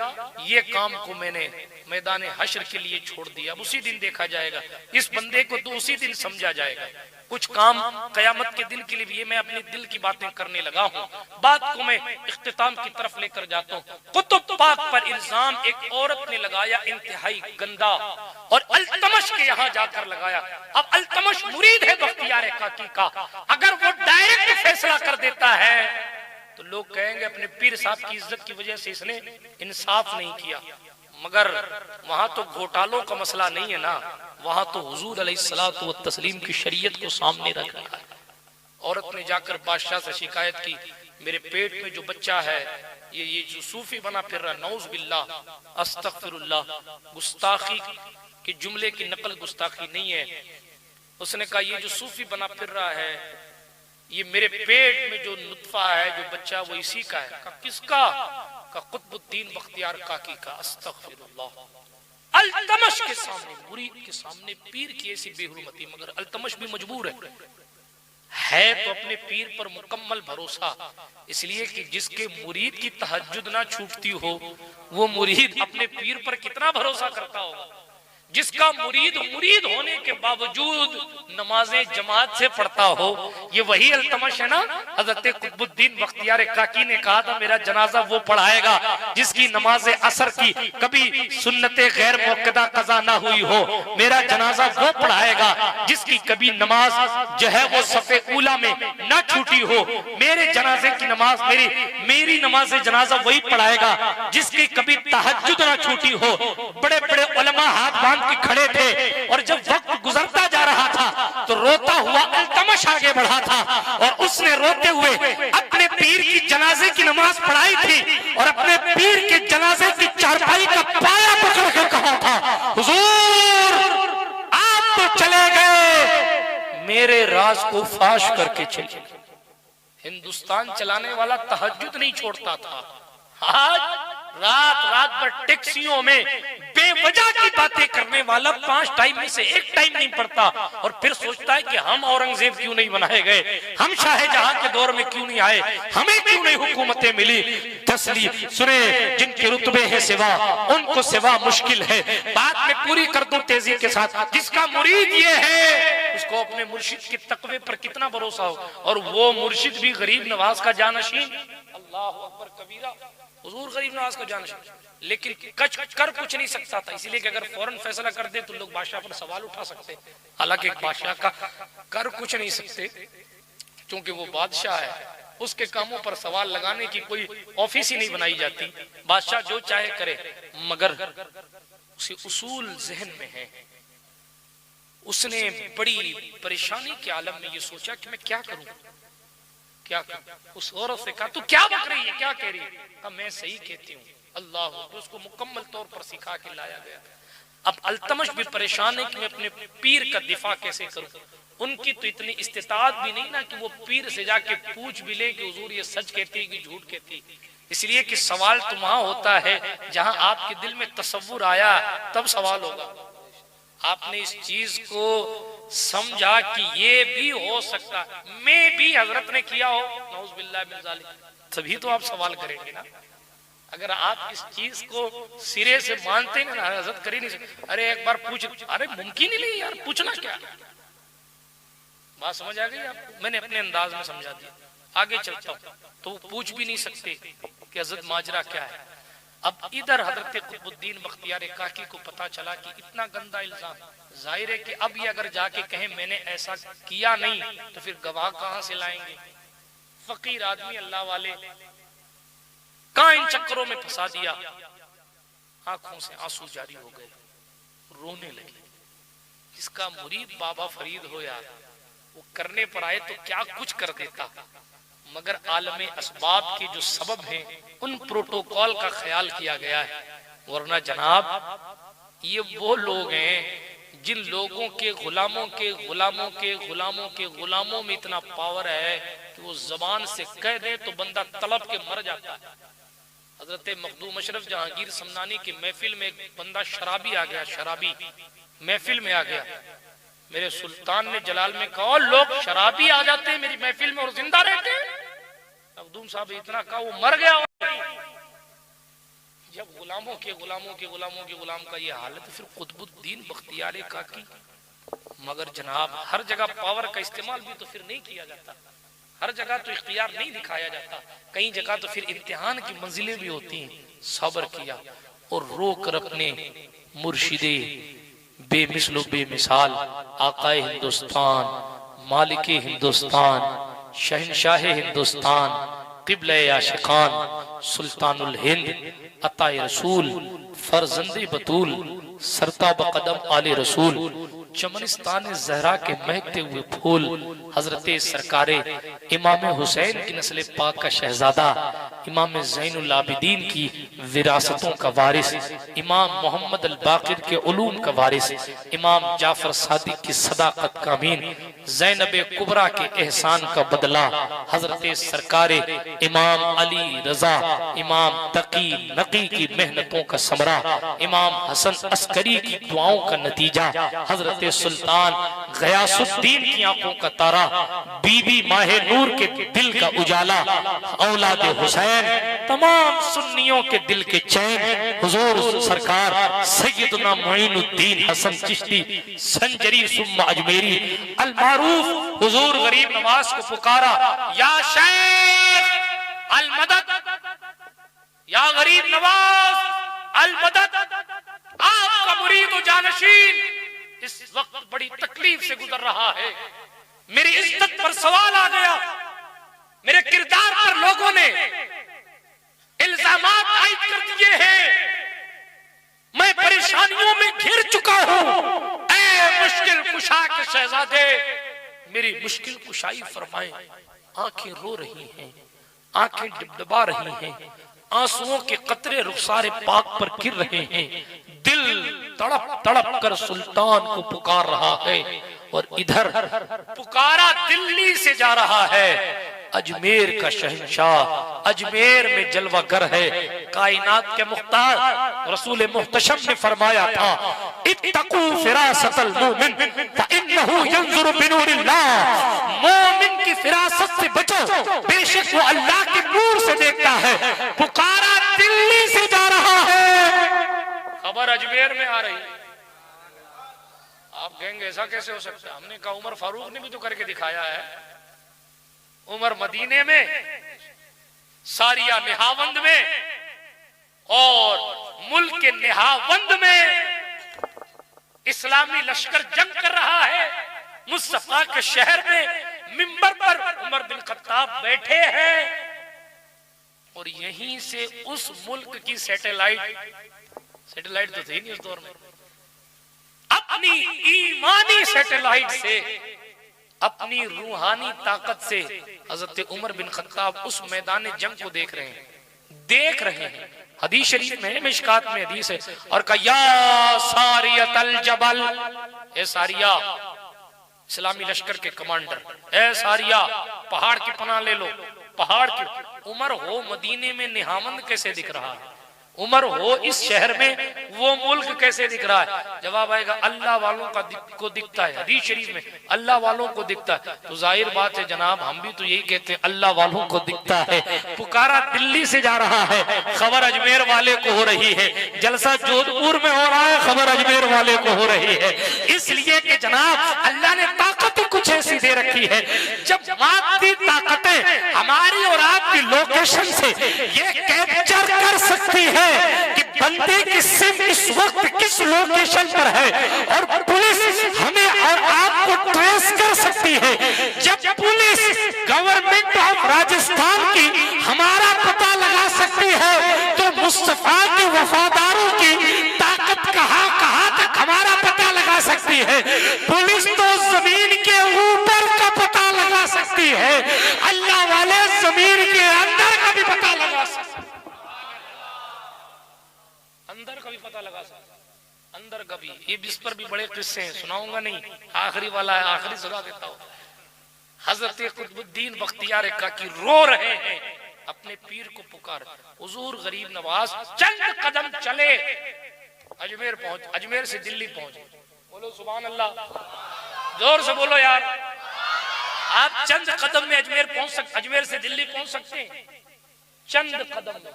ये काम को मैंने मैदान हश्र के लिए छोड़ दिया, अब उसी दिन देखा जाएगा, इस बंदे को तो उसी दिन समझा जाएगा। कुछ काम कयामत के दिन के लिए भी, ये मैं अपने दिल की बातें करने लगा हूँ। बात को मैं इख्तिताम की तरफ लेकर जाता हूँ। कुतुब पाक पर इल्जाम एक औरत ने लगाया, इंतहाई गंदा, और अल्तमश के यहाँ जाकर लगाया। अब अल्तमश मुरीद है बख्तियार काकी का, अगर वो डायरेक्ट फैसला कर देता है तो लोग कहेंगे अपने पीर साहब की इज्जत की वजह से इसने इंसाफ नहीं किया। मगर वहां तो घोटालों का मसला नहीं है ना, वहां तो हुजूर अलैहिस्सलातु व तस्लीम की शरीयत को सामने रखा है। औरत ने जाकर बादशाह से शिकायत की, मेरे पेट में जो बच्चा है ये जो सूफी बना फिर रहा, नौज बिल्लाह, अस्तगफिरुल्लाह, गुस्ताखी के जुमले की नकल गुस्ताखी नहीं है। उसने कहा ये जो सूफी बना फिर रहा है, ये मेरे पेट में जो नुत्फा है, जो बच्चा, वो इसी का है। कहा किसका? का कुतुबुद्दीन बख्तियार काकी का। अस्तगफिरुल्लाह। अल्तमश के सामने, मुरीद के सामने पीर की ऐसी बेहुरमती, मगर अल्तमश भी मजबूर है तो अपने पीर पर मुकम्मल भरोसा, इसलिए कि जिसके मुरीद की तहज्जुद ना छूटती हो वो मुरीद अपने पीर पर कितना भरोसा करता होगा। जिसका मुरीद मुरीद होने के बावजूद नमाजें जमात से पढ़ता हो, ये वही अल्तमश है ना। हजरत कुतुबुद्दीन बख्तियार काकी ने कहा था मेरा जनाजा वो पढ़ाएगा जिसकी नमाज असर की कभी सुन्नते गैर मुक्कदा कज़ा ना हुई हो, मेरा जनाजा वो पढ़ाएगा जिसकी कभी नमाज जो है वो सफ़े ऊला में ना छूटी हो, मेरे जनाजे की नमाज मेरी नमाज जनाजा वही पढ़ाएगा जिसकी कभी तहज्जुद ना छूटी हो। बड़े बड़े उलमा हाथ बांध के खड़े थे, और जब वक्त गुजरता जा रहा था तो रोता हुआ अल्तमश आगे बढ़ा था, और उसने रोते हुए अपने पीर की जनाजे की नमाज पढ़ाई थी, और अपने पीर के जनाजे की चारपाई का पाया पकड़ कर कहा था, हुजूर आप तो चले गए, मेरे राज को फाश करके चले। हिंदुस्तान चलाने वाला तहज्जुद नहीं छोड़ता था, आज रात भर टैक्सियों में बेवजह की बातें करने वाला 5 टाइम में से 1 टाइम नहीं पढ़ता, और फिर सोचता है कि हम औरंगजेब क्यों नहीं बनाए गए, हम शाहजहां के दौर में क्यों नहीं आए, हमें क्यों नहीं हुकूमतें मिली। तस्लीम सुने, जिनके रुतबे हैं सिवा उनको सिवा मुश्किल है। बात में पूरी कर दूं तेजी के साथ, जिसका मुरीद ये है उसको अपने मुर्शिद के तकवे पर कितना भरोसा हो, और वो मुर्शिद भी गरीब नवाज का जानशीन, अल्लाह अकबर कबीरा, हुजूर गरीब नवाज को जानशीन, लेकिन कर कुछ नहीं सकता था, इसीलिए कि अगर फौरन फैसला कर दे तो लोग बादशाह पर सवाल उठा सकते। हालांकि एक बादशाह का कर कुछ नहीं सकते क्योंकि वो बादशाह है, उसके कामों पर सवाल लगाने की कोई ऑफिस ही नहीं बनाई जाती, बादशाह जो चाहे करे, मगर उसे उसूल जहन में है। उसने बड़ी परेशानी के आलम में ये सोचा कि मैं क्या करूं, क्या करूं। उस औरत से कहा तू क्या बक रही है, क्या कह रही है? कहा मैं सही कहती हूँ। अल्लाह, तो उसको मुकम्मल तौर पर सिखा के लाया गया। अब अल्तमश भी परेशान है कि मैं अपने पीर का दिफा कैसे करूं। उनकी तो इतनी इस्तिताअत भी नहीं ना कि वो पीर से जाके पूछ भी ले कि हुजूर ये सच कहती है कि झूठ कहती है, इसलिए कि सवाल तो वहां होता है जहां आपके दिल में तसव्वुर आया तब सवाल होगा। आपने इस चीज को समझा कि ये भी हो सकता, मैं भी हजरत ने किया हो, नऊज़ बिल्लाह मिन ज़ालिक, तभी तो आप सवाल करेंगे ना। अगर आप इस चीज को सिरे से मानते हैं ना, हजरत कर ही नहीं सकते। अरे एक बार पूछ, अरे मुमकिन ही नहीं यार, पूछना क्या। बात समझ आ गई आपको? मैंने अपने अंदाज में समझा दिया, आगे चलता हूं। तो वो पूछ भी नहीं सकते कि हजरत माजरा क्या है। अब इधर हजरत कुतुबुद्दीन बख्तियार काकी को पता चला कि इतना गंदा इल्जाम, जाहिर है कि अब ये अगर जाके कहें मैंने ऐसा किया नहीं, तो फिर गवाह कहां से लाएंगे। फकीर आदमी, अल्लाह वाले, कहां इन चक्करों में फंसा दिया। आंखों से आंसू जारी हो गए, रोने लगे। इसका मुरीद बाबा फरीद हो यार, वो करने पर आए तो क्या कुछ कर देता, मगर आलमे असबाब के जो सबब हैं उन प्रोटोकॉल का ख्याल किया गया है। वरना जनाब ये वो लोग हैं जिन लोगों के गुलामों के गुलामों के गुलामों के गुलामों में इतना पावर है कि वो जबान से कह दे तो बंदा तड़प के मर जाता है। हजरत मखदूम अशरफ जहांगीर समनानी की महफिल में एक बंदा शराबी आ गया, शराबी महफिल में आ गया। मेरे सुल्तान ने जलाल में कहा लोग शराबी आ जाते हैं मेरी महफिल में और जिंदा रहते हैं। मखदूम साहब इतना कहा वो मर गया। जब गुलामों के गुलामों के गुलामों के गुलाम का ये हाल है तो फिर कुतुबुद्दीन बख्तियार काकी। मगर जनाब हर जगह पावर का इस्तेमाल भी तो फिर नहीं किया जाता, हर जगह तो इख्तियार नहीं दिखाया जाता, कई जगह तो फिर इम्तिहान की मंजिलें भी होती हैं। सब्र किया और रो कर अपने मुर्शिदे बेमिसलो बेमिसाल आकाए हिंदुस्तान, मालिके हिंदुस्तान, शहनशाह हिंदुस्तान, क़िबले आशिकान, सुल्तानुल हिंद, अताए रसूल, फरजंदे बतूल, सरताब कदम आले रसूल, चमनिस्तान ज़हरा के महकते हुए फूल, हजरत सरकारे इमाम हुसैन की नस्ल पाक का शहजादा, इमाम ज़ैनुल आबिदीन की विरासतों का वारिस, इमाम मोहम्मद अल बाकिर के उलूम का वारिस, इमाम जाफर सादिक की सदाकत का अमीन, ज़ैनब कुबरा के एहसान का बदला, हजरत सरकारे इमाम अली रजा, इमाम तकी नकी की मेहनतों का समरा, इमाम हसन अस्करी की दुआओं का नतीजा, हजरत सुल्तान गयासुद्दीन की आंखों का तारा, बीबी माहे नूर के दिल का उजाला, औलाद हुसैन, तमाम सुन्नियों के दिल के चैन, हुजूर सरकार सैयदना मुईनुद्दीन हसन चिश्ती संजरी सुम्मा अजमेरी अल मारूफ हुजूर गरीब नवाज को पुकारा, या शेख अल मदद, या गरीब नवाज अल मदद। आपका मुरीद व जानशीन इस वक्त बड़ी तकलीफ से गुजर रहा है। मेरी इज्जत पर सवाल आ गया, मेरे किरदार पर लोगों ने इल्जामात आयद कर दिए हैं, मैं परेशानियों में घिर चुका हूं। ऐ मुश्किल कुशा के शहजादे मेरी मुश्किल कुशाई फरमाएं। आंखें रो रही हैं, आंखें डिबडबा रही हैं, आंसुओं के कतरे रुखसारे पाक पर गिर रहे हैं। दिल तड़प तड़प कर सुल्तान को पुकार रहा है और इधर पुकारा दिल्ली से जा रहा है अजमेर का शहंशाह। अजमेर में जलवागर है, कायनात के मुख्तार रसूल मुहतशम ने फरमाया था, इत्तकू फिरासतल मोमिन फइन्नहु यंजुरु बिनूरिल्लाह। मोमिन की फिरासत से बचो, बेशक वो अल्लाह के नूर से देखता है। पुकारा दिल्ली से जा रहा है, खबर अजमेर में आ रही। आप कहेंगे ऐसा कैसे हो सकता है? हमने कहा उमर फारूक ने भी तो करके दिखाया है। उमर मदीने में, सारिया निहावंद में और मुल्क के निहावंद में इस्लामी लश्कर जंग कर रहा है। मुस्तफा के शहर में मिंबर पर उमर बिन खत्ताब बैठे हैं और यहीं से उस मुल्क की सैटेलाइट तो थी नहीं उस दौर में, अपनी ईमानी सैटेलाइट से, अपनी रूहानी ताकत से हजरत उमर बिन खत्ताब उस मैदान जंग को देख रहे हैं। हदीस शरीफ में, मिशकात में हदीस है, और कहा या सारियतल जबल, ए सारिया, इस्लामी लश्कर के कमांडर, ए सारिया पहाड़ की पनाह ले लो, पहाड़ की। उमर हो मदीने में निहावंद कैसे दिख रहा है? उमर हो इस शहर में, वो मुल्क कैसे दिख रहा है? जवाब आएगा अल्लाह वालों को दिखता है। हदीस शरीफ में अल्लाह वालों को दिखता है। तो जाहिर बात है जनाब, हम भी तो यही कहते हैं अल्लाह वालों को दिखता है। पुकारा दिल्ली से जा रहा है, खबर अजमेर वाले को हो रही है। जलसा जोधपुर में हो रहा है, खबर अजमेर वाले को हो रही है। इसलिए कि जनाब अल्लाह ने ताकत कुछ ऐसी दे रखी है, जब मादी ताकतें हमारी और आपकी लोकेशन से ये कैप्चर कर सकती है कि बंदे की सिम इस वक्त किस लोकेशन पर है, और पुलिस हमें और आपको ट्रेस कर सकती है। जब पुलिस गवर्नमेंट ऑफ राजस्थान की हमारा पता लगा सकती है, तो मुस्तफा के वफादारों की ताकत कहां कहां तक हमारा पता लगा सकती है। पुलिस तो जमीन के ऊपर का पता लगा सकती है, अल्लाह वाले जमीन के अंदर का भी पता लगा सकते हैं। अंदर का भी पता लगा सकते, अंदर का भी। ये इस पर भी बड़े किस्से हैं, सुनाऊंगा नहीं, आखिरी वाला है, आखिरी सुना देता हूं। हजरत कुतुबुद्दीन बख्तियार काकी रो रहे हैं, अपने पीर को पुकार, हुजूर गरीब नवाज चंद कदम चले अजमेर पहुंच, अजमेर से दिल्ली पहुंचे। बोलो सुभान अल्लाह, जोर से बोलो यार। आप चंद कदम में अजमेर पहुंच सकते, अजमेर से दिल्ली पहुंच सकते हैं चंद कदम में।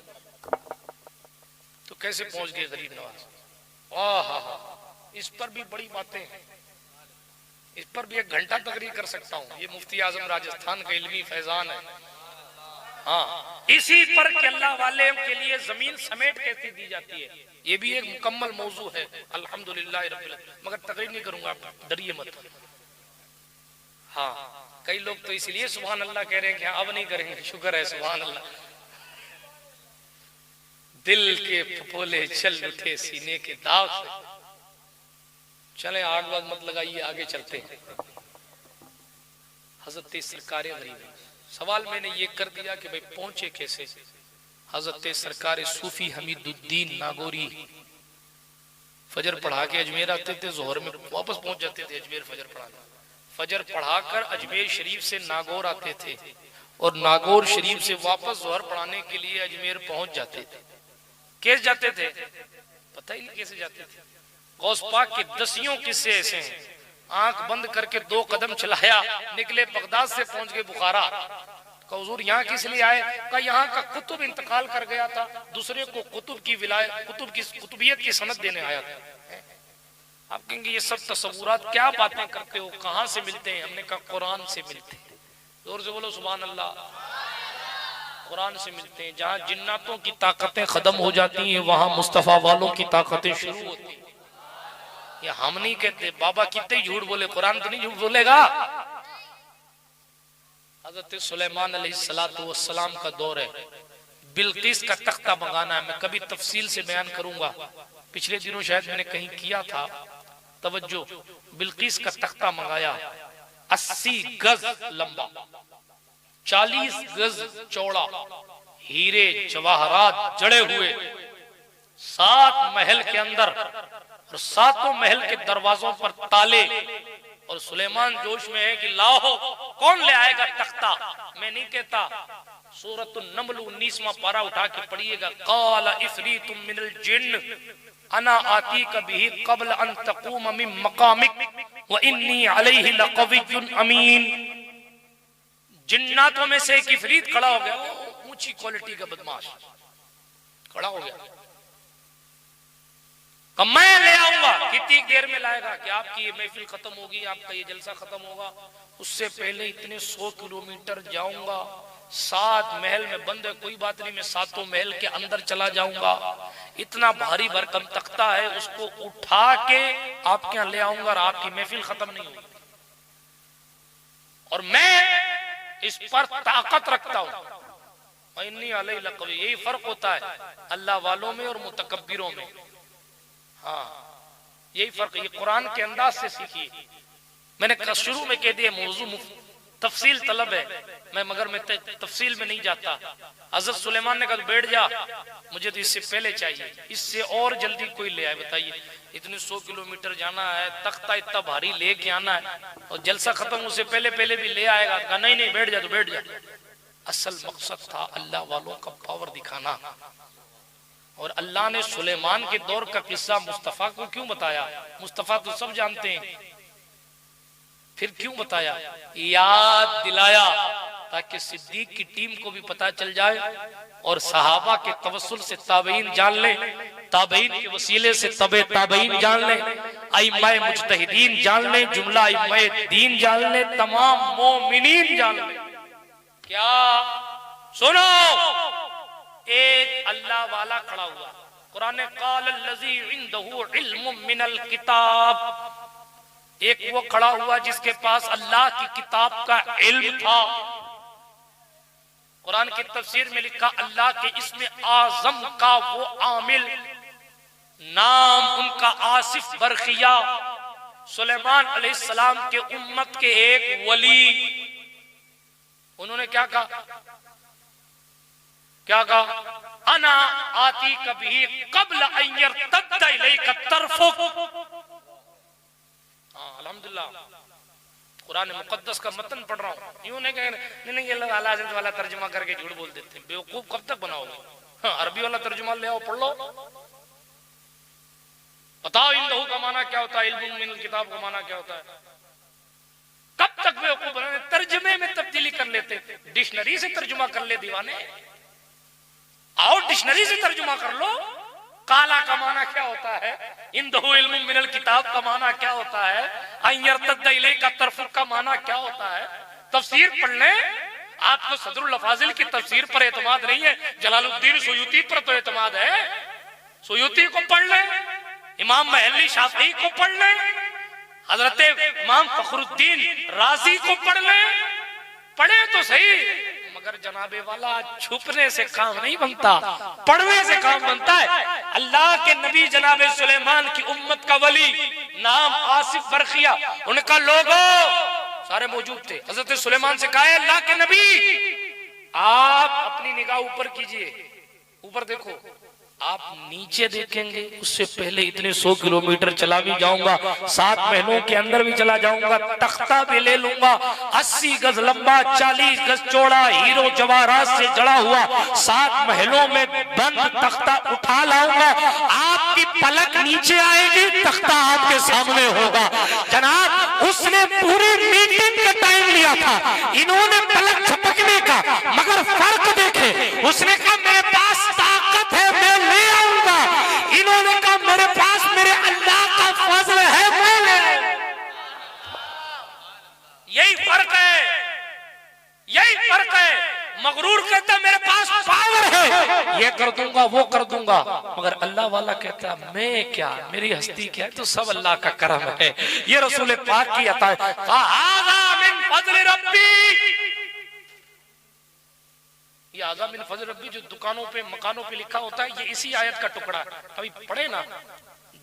तो कैसे पहुंच गए गरीब नवाज? इस पर भी बड़ी बातें हैं, इस पर भी 1 घंटा तकरीर कर सकता हूं। ये मुफ्ती आजम राजस्थान का इल्मी फैजान है। हाँ, इसी पर के अल्लाह वाले के लिए जमीन समेट कैसे दी जाती है, ये भी एक मुकम्मल मौजू है। अल्हम्दुलिल्लाह रब्बिल आलमीन, मगर तकरीर नहीं करूंगा, डरिए मत। हाँ, कई लोग तो इसलिए सुभान अल्लाह कह रहे हैं कि अब नहीं करेंगे, शुक्र है सुभान अल्लाह। दिल के फपोले चल उठे सीने के दाग से। चले आग वाग मत लगाइए, आगे चलते हैं। हजरत सरकार गरीब, सवाल मैंने ये कर दिया कि भाई पहुंचे कैसे। हजरत सरकार सूफी हमीदुद्दीन नागौरी फजर पढ़ा के अजमेर आते थे, जोहर में वापस पहुंच जाते थे अजमेर फजर पढ़ा। फजर पढ़ाकर अजमेर शरीफ से नागौर आते थे, और नागौर शरीफ से वापस जोहर पढ़ाने के लिए अजमेर पहुंच जाते थे। कैसे जाते थे पता ही नहीं कैसे जाते थे। गौस पाक के दसियों किस्से ऐसे हैं, आंख बंद करके 2 कदम चलाया, निकले बगदाद से पहुंच गए बुखारा। कहा हुजूर यहाँ किस लिए आए? कहा यहाँ का कुतुब इंतकाल कर गया था, दूसरे को कुतुब की विलायत, कुतुबियत की सनद देने आया था। आप कहेंगे ये सब तसव्वुरात क्या बातें करते हो, कहाँ से मिलते हैं? हमने कहा कुरान से मिलते हैं। जोर से बोलो सुभान अल्लाह। कुरान से मिलते हैं। जहाँ जिन्नातों की ताकतें खत्म हो जाती हैं, वहां मुस्तफा वालों की ताकतें शुरू होती हैं। ये हम नहीं कहते, बाबा कितने झूठ बोले, कुरान तो नहीं झूठ बोलेगा। हजरत सुलेमान अलैहिस्सलाम का दौर है, बिल्किस का तख्ता मंगाना है। मैं कभी तफसील से बयान करूंगा, पिछले दिनों शायद मैंने कहीं किया था, तवज्जो। बिल्किस का तख्ता मंगाया, 80 गज लंबा, 40 गज चौड़ा, हीरे जवाहरात जड़े हुए, 7 महल के अंदर, और 7 महल के दरवाजों पर ताले। और सुलेमान जोश में है कि लाओ, कौन ले आएगा तख्ता? मैं नहीं कहता, सूरतुन नमल 19वां पारा उठा के पढ़िएगा। काला इफरीतुम मिनल जिन्न अना आतीका बिही क़ब्ल अन तक़ूम मिन मक़ामिक व इन्नी अलैहि लक़विय्युन अमीन। जिन्नातों में से एक इफरीत खड़ा हो गया, ऊंची क्वालिटी का बदमाश खड़ा हो गया। मैं ले आऊंगा। कितनी देर में लाएगा? कि आपकी ये महफिल खत्म होगी, आपका ये जलसा खत्म होगा, उससे पहले इतने 100 किलोमीटर जाऊंगा, 7 महल में बंद है, कोई बात नहीं, मैं 7 महल के अंदर चला जाऊंगा, इतना भारी भरकम तख्ता है, उसको उठा के आपके यहाँ ले आऊंगा और आपकी महफिल खत्म नहीं होगी। और मैं इस पर ताकत रखता हूं। यही फर्क होता है अल्लाह वालों में और मुतकब्बिरों में। हाँ, यही फर्क, ये कुरान के अंदाज से सीखिए। मैंने शुरू में कह दिया मौजू तफसील तलब है, मगर मैं तफसील में नहीं जाता। हजरत सुलेमान ने कहा बैठ जा, मुझे तो इससे पहले चाहिए, इससे और जल्दी कोई ले आए। बताइए, इतने 100 किलोमीटर जाना है, तख्ता इतना भारी लेके आना है, और जलसा खत्म उससे पहले भी ले आएगा। कहा नहीं नहीं, बैठ जा, तो बैठ जा। असल मकसद था अल्लाह वालों का पावर दिखाना। और अल्लाह ने सुलेमान के दौर का किस्सा मुस्तफा को क्यों बताया? मुस्तफा तो सब जानते हैं, फिर क्यों बताया? याद दिलाया ताकि सिद्दीक की टीम को भी पता चल जाए और सहाबा के तवस्सुल से ताबईन जान ले, ताबईन के वसीले से तबे ताबईन जान ले, अइम्माए मुज्तहिदीन जान ले, जुमला अइम्माए दीन जान ले, तमाम मोमिनीन जान ले। क्या सुनो, एक अल्लाह वाला खड़ा हुआ, कुरान ने क़ाल अल्लज़ी इंदहु इल्मुम मिनल किताब, एक वो खड़ा हुआ जिसके पास अल्लाह की किताब का इल्म था। कुरान की तफसीर में लिखा अल्लाह के इसमें आजम का वो आमिल, नाम उनका आसिफ बरखिया, सुलेमान अलैहिस्सलाम के उम्मत के एक वली। उन्होंने क्या कहा? क्या कहा? अना आती कभी कब्ल अय्यर तब्दा इलैका तरफुक। अल्हम्दुलिल्लाह कुरान मुकद्दस का मतन पढ़ रहा हूँ, यूं नहीं कहेंगे नहीं ये लोग आला हज़रत वाला तर्जुमा करके झूठ बोल देते हैं। बेवकूफ कब तक बनाओगे? हाँ, अरबी वाला तर्जुमा ले आओ, पढ़ लो, बताओ इंदहु का माना क्या होता है, इल्मुम मिनल किताब का माना क्या होता है। कब तक बेवकूफ बनाने, तर्जुमे में तब्दीली कर लेते। डिक्शनरी से तर्जुमा कर ले दीवाने, आओ डिक्शनरी से तर्जुमा कर लो। काला का माना क्या होता है, इंदहु इल्मुम मिनल किताब का माना क्या होता है, अय्यरतद्दा इलैका तरफुक का माना क्या होता है। तफसीर पढ़ लें। आपको सदरुल अफाजिल की तफसीर पर एतमाद नहीं है, जलालुद्दीन सुयूती पर तो एतमाद है। सुयूती को पढ़ लें, इमाम महल्ली शाफी को पढ़ लें, हजरत इमाम फखरुद्दीन राजी को पढ़ लें। पढ़े तो सही, मगर जनाबे वाला छुपने से काम नहीं बनता, पढ़ने से काम बनता है। अल्लाह के नबी जनाबे सुलेमान की उम्मत का वली, नाम आसिफ बरखिया, उनका लोगो सारे मौजूद थे। हजरत सुलेमान से कहा, अल्लाह के नबी आप अपनी निगाह ऊपर कीजिए, ऊपर देखो। आप नीचे देखेंगे उससे पहले इतने 100 किलोमीटर चला भी जाऊंगा, 7 महीनों के अंदर भी चला जाऊंगा, तख्ता भी ले लूंगा, 80 गज लंबा 40 गज चौड़ा हीरो जवाहरात से जड़ा हुआ 7 महलों में बंद तख्ता उठा लाऊंगा। आपकी पलक नीचे आएगी, तख्ता आपके सामने होगा। जनाब उसने पूरी मीटिंग का टाइम लिया था, इन्होंने पलक झपकने का, मगर फर्क देखे। उसने कहा मेरे पास ताकत है, मैं ले आऊंगा। इन्होंने कहा मेरे पास मेरे अल्लाह का फजल है, मैं ले आऊंगा। यही फर्क है, यही फर्क है। मगरूर कहता है मेरे पास पावर है, ये कर दूंगा वो कर दूंगा, मगर अल्लाह वाला कहता है मैं क्या, मेरी हस्ती क्या है, तो सब अल्लाह का करम है। ये रसूल पाक की अता है। हाज़ा मिन फज़ल रब्बी, ये आज़ा मिन फज़ल रब्बी जो दुकानों पे मकानों पे लिखा होता है, ये इसी आयत का टुकड़ा है। अभी पढ़े ना,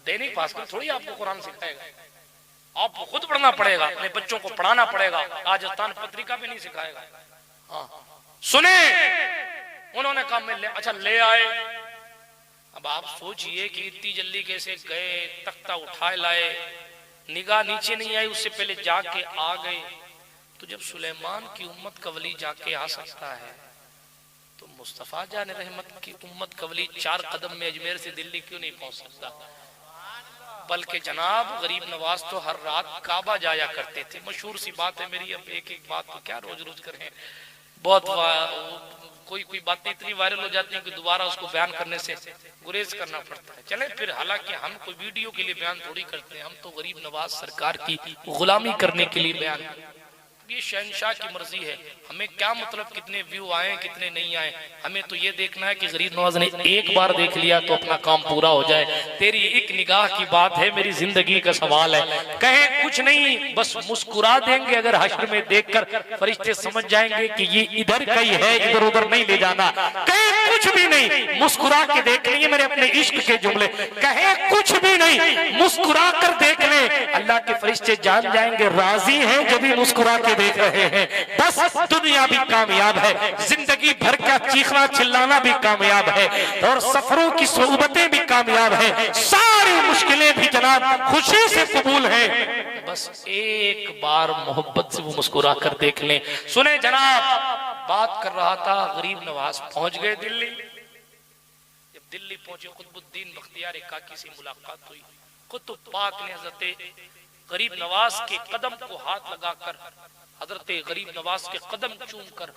दैनिक भास्कर थोड़ी आपको कुरान सिखाएगा, आपको खुद पढ़ना पड़ेगा, अपने बच्चों को पढ़ाना पड़ेगा। राजस्थान पत्रिका भी नहीं सिखाएगा। हाँ सुने, उन्होंने कहा मैं ले, अच्छा ले आए। अब आप सोचिए कि इतनी जल्दी कैसे गए, तख्ता उठाए लाए, निगाह नीचे नहीं आई, उससे पहले जाके आ गए। तो जब सुलेमान की उम्मत का वली जाके आ सकता है, तो मुस्तफा जान रहमत की उम्मत का वली 4 कदम में अजमेर से दिल्ली क्यों नहीं पहुंच सकता? बल्कि जनाब गरीब नवाज तो हर रात काबा जाया करते थे। मशहूर सी बात है मेरी, अब एक एक बात तो क्या रोज रोज करें, बहुत कोई बातें इतनी वायरल हो जाती हैं कि दोबारा उसको बयान करने से गुरेज करना पड़ता है। चले फिर, हालांकि हम कोई वीडियो के लिए बयान थोड़ी करते हैं, हम तो गरीब नवाज सरकार की गुलामी करने के लिए बयान, ये शहनशाह की मर्जी है। हमें क्या मतलब कितने व्यू आए कितने नहीं आए, हमें तो ये देखना है कि गरीब नवाज ने एक बार देख लिया तो अपना काम पूरा हो जाए। तेरी एक निगाह की बात है, मेरी जिंदगी का सवाल है। कहें कुछ नहीं, बस मुस्कुरा देंगे अगर हश्र में देखकर फरिश्ते समझ जाएंगे कि ये इधर का ही है, इधर उधर नहीं ले जाना। कहें कुछ भी नहीं, मुस्कुरा के देख लेंगे मेरे अपने इश्क के जुमले। कहें कुछ भी नहीं, मुस्कुरा कर देख ले, अल्लाह के फरिश्ते जान जाएंगे राजी हैं जब भी मुस्कुरा के देख रहे हैं। बस दुनिया भी कामयाब है, जिंदगी भर का चीखना चिल्लाना भी कामयाब है, और सफरों की सोबतें भी कामयाब है, सारी मुश्किलें भी जनाब खुशी से कबूल है। बस एक बार मोहब्बत से वो मुस्कुरा कर देख लें। सुने जनाब, बात कर रहा था, गरीब नवाज पहुंच गए दिल्ली। जब दिल्ली पहुंचे, कुतुबुद्दीन बख्तियार काकी से मुलाकात हुई। कुतुब पाक ने हजरत गरीब नवाज के कदम को हाथ लगाकर, हजरत गरीब नवाज के कदम चूमकर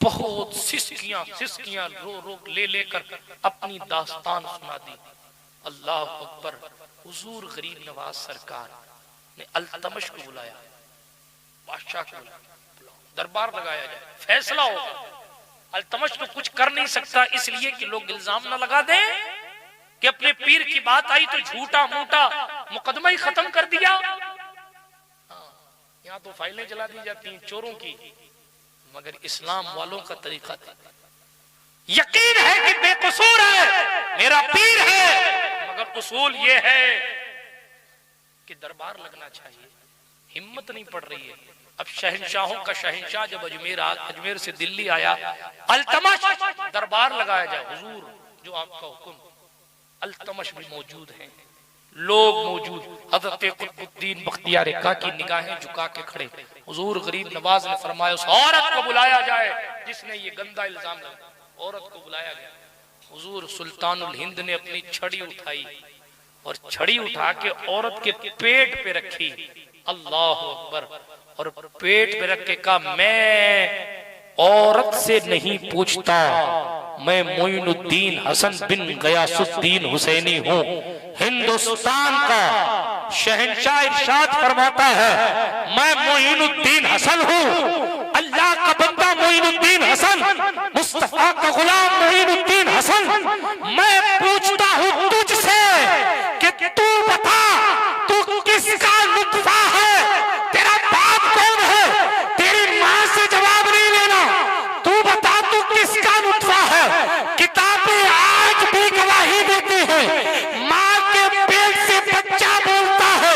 बहुत सिसकियां रो रो ले लेकर अपनी दास्तान सुना दी। अल्लाह अकबर। हुजूर गरीब नवाज सरकार ने अल्तमश को बुलाया, बादशाह को दरबार लगाया जाए, फैसला होगा। अल्तमश तो कुछ कर नहीं सकता, इसलिए कि लोग इल्जाम ना लगा दें कि अपने पीर की बात आई तो झूठा मूठा मुकदमा ही खत्म कर दिया। यहाँ तो फाइलें जला दी जाती हैं चोरों की, मगर इस्लाम वालों का तरीका था। यकीन है कि बेकसूर है, मेरा पीर है, मगर उसूल ये है कि दरबार लगना चाहिए। हिम्मत नहीं पड़ रही है। अब शहंशाहों का शहंशाह जब अजमेर से दिल्ली आया, अल्तमश दरबार लगाया जाए। हुजूर जो आपका हुक्म। अल्तमश भी मौजूद हैं, लोग मौजूद। हजरत कुतुबुद्दीन बख्तियार काकी निगाहें झुका के खड़े। हुजूर गरीब नवाज ने फरमाया उस औरत को बुलाया जाए जिसने ये गंदा इल्जाम लगाया। औरत को बुलाया गया। हुजूर सुल्तानुल हिंद ने अपनी छड़ी उठाई और छड़ी उठा के औरत के पेट पे रखी। अल्लाह अकबर। और पेट पे रख के कहा, मैं औरत से नहीं पूछता, मैं मोइनुद्दीन हसन बिन गयासुद्दीन हुसैनी हूँ। हिंदुस्तान का शहंशाह इरशाद फरमाता है, मैं मोइनुद्दीन हसन हूँ, अल्लाह का बंदा मोइनुद्दीन हसन, मुस्तफा का गुलाम मोइनुद्दीन हसन। मैं पूछता हूँ तुझसे कि तू बता, तू किसका लुत्फा है? तेरा बाप कौन है? तेरी माँ से जवाब नहीं लेना। तू बता, तू किसका लुत्फा है? किताबें आज भी गवाही देती हैं, माँ के पेट से बच्चा बोलता है,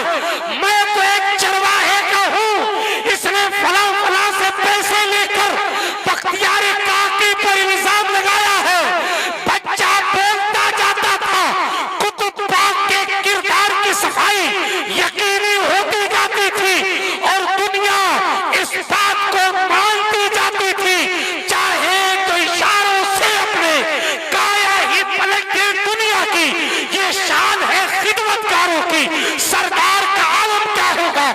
मैं तो एक चरवाहे का हूँ, इसने फला फला से पैसे लेकर बख्तियार काकी पर इल्जाम लगाया है। बच्चा बोलता जाता था, कुतुब पाक के किरदार की सफाई यकीनी होती जाती थी और दुनिया इस बात को मानती जाती थी। चाहे तो इशारों से अपने काया ही पलट दे दुनिया की। ये शान है खिदमतगारों की। सरदार का आलम क्या होगा?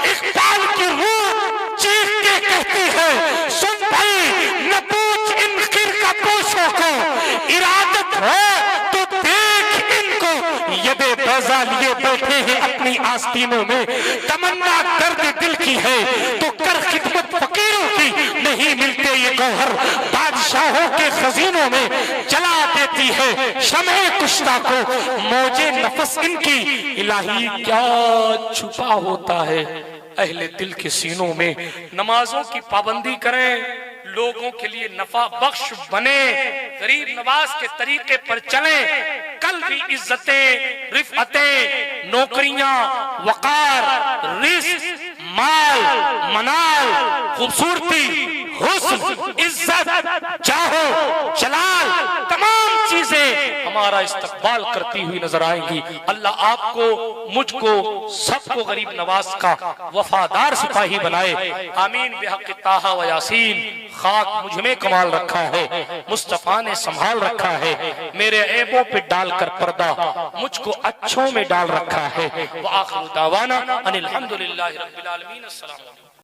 इकबाल की रूह चीख के कहती है, सुन भाई न पूछ इन खिरका पोशों को, इरादत है तो देख इनको, यदे बैजा लिए बैठे हैं अपनी आस्तीनों में। तमन्ना दर्द दिल की है तो कर खिदमत फकीरों की, नहीं मिलते ये गौहर बादशाहों के खजीनों में। जला देती है शमे कुश्ता को मौजे नफस इनकी, इलाही क्या छुपा होता है अहले दिल के सीनों में। नमाजों की पाबंदी करें, लोगों के लिए नफा बख्श बने, गरीब नवाज के तरीके पर चलें। कल भी इज्जतें, रिफअतें, नौकरियां, वकार, रिस्क, माल, मनाल, खूबसूरती, हुस्न, इज्जत, जाहो, जलाल, तमाम चीजें हमारा इस्तकबाल करती हुई नजर आएंगी। अल्लाह आपको, मुझको, सबको गरीब नवाज का वफादार सिपाही बनाए। आमीन बिहक़ ताहा व यासीन। खाक मुझ में कमाल रखा है, मुस्तफा ने संभाल रखा है, मेरे ऐबों पे डालकर पर्दा मुझको अच्छों में डाल रखा है। व आखिरु दावाना अनिल हम्दुलिल्लाहि रब्बिल आलमीन। अस्सलाम वालेकुम।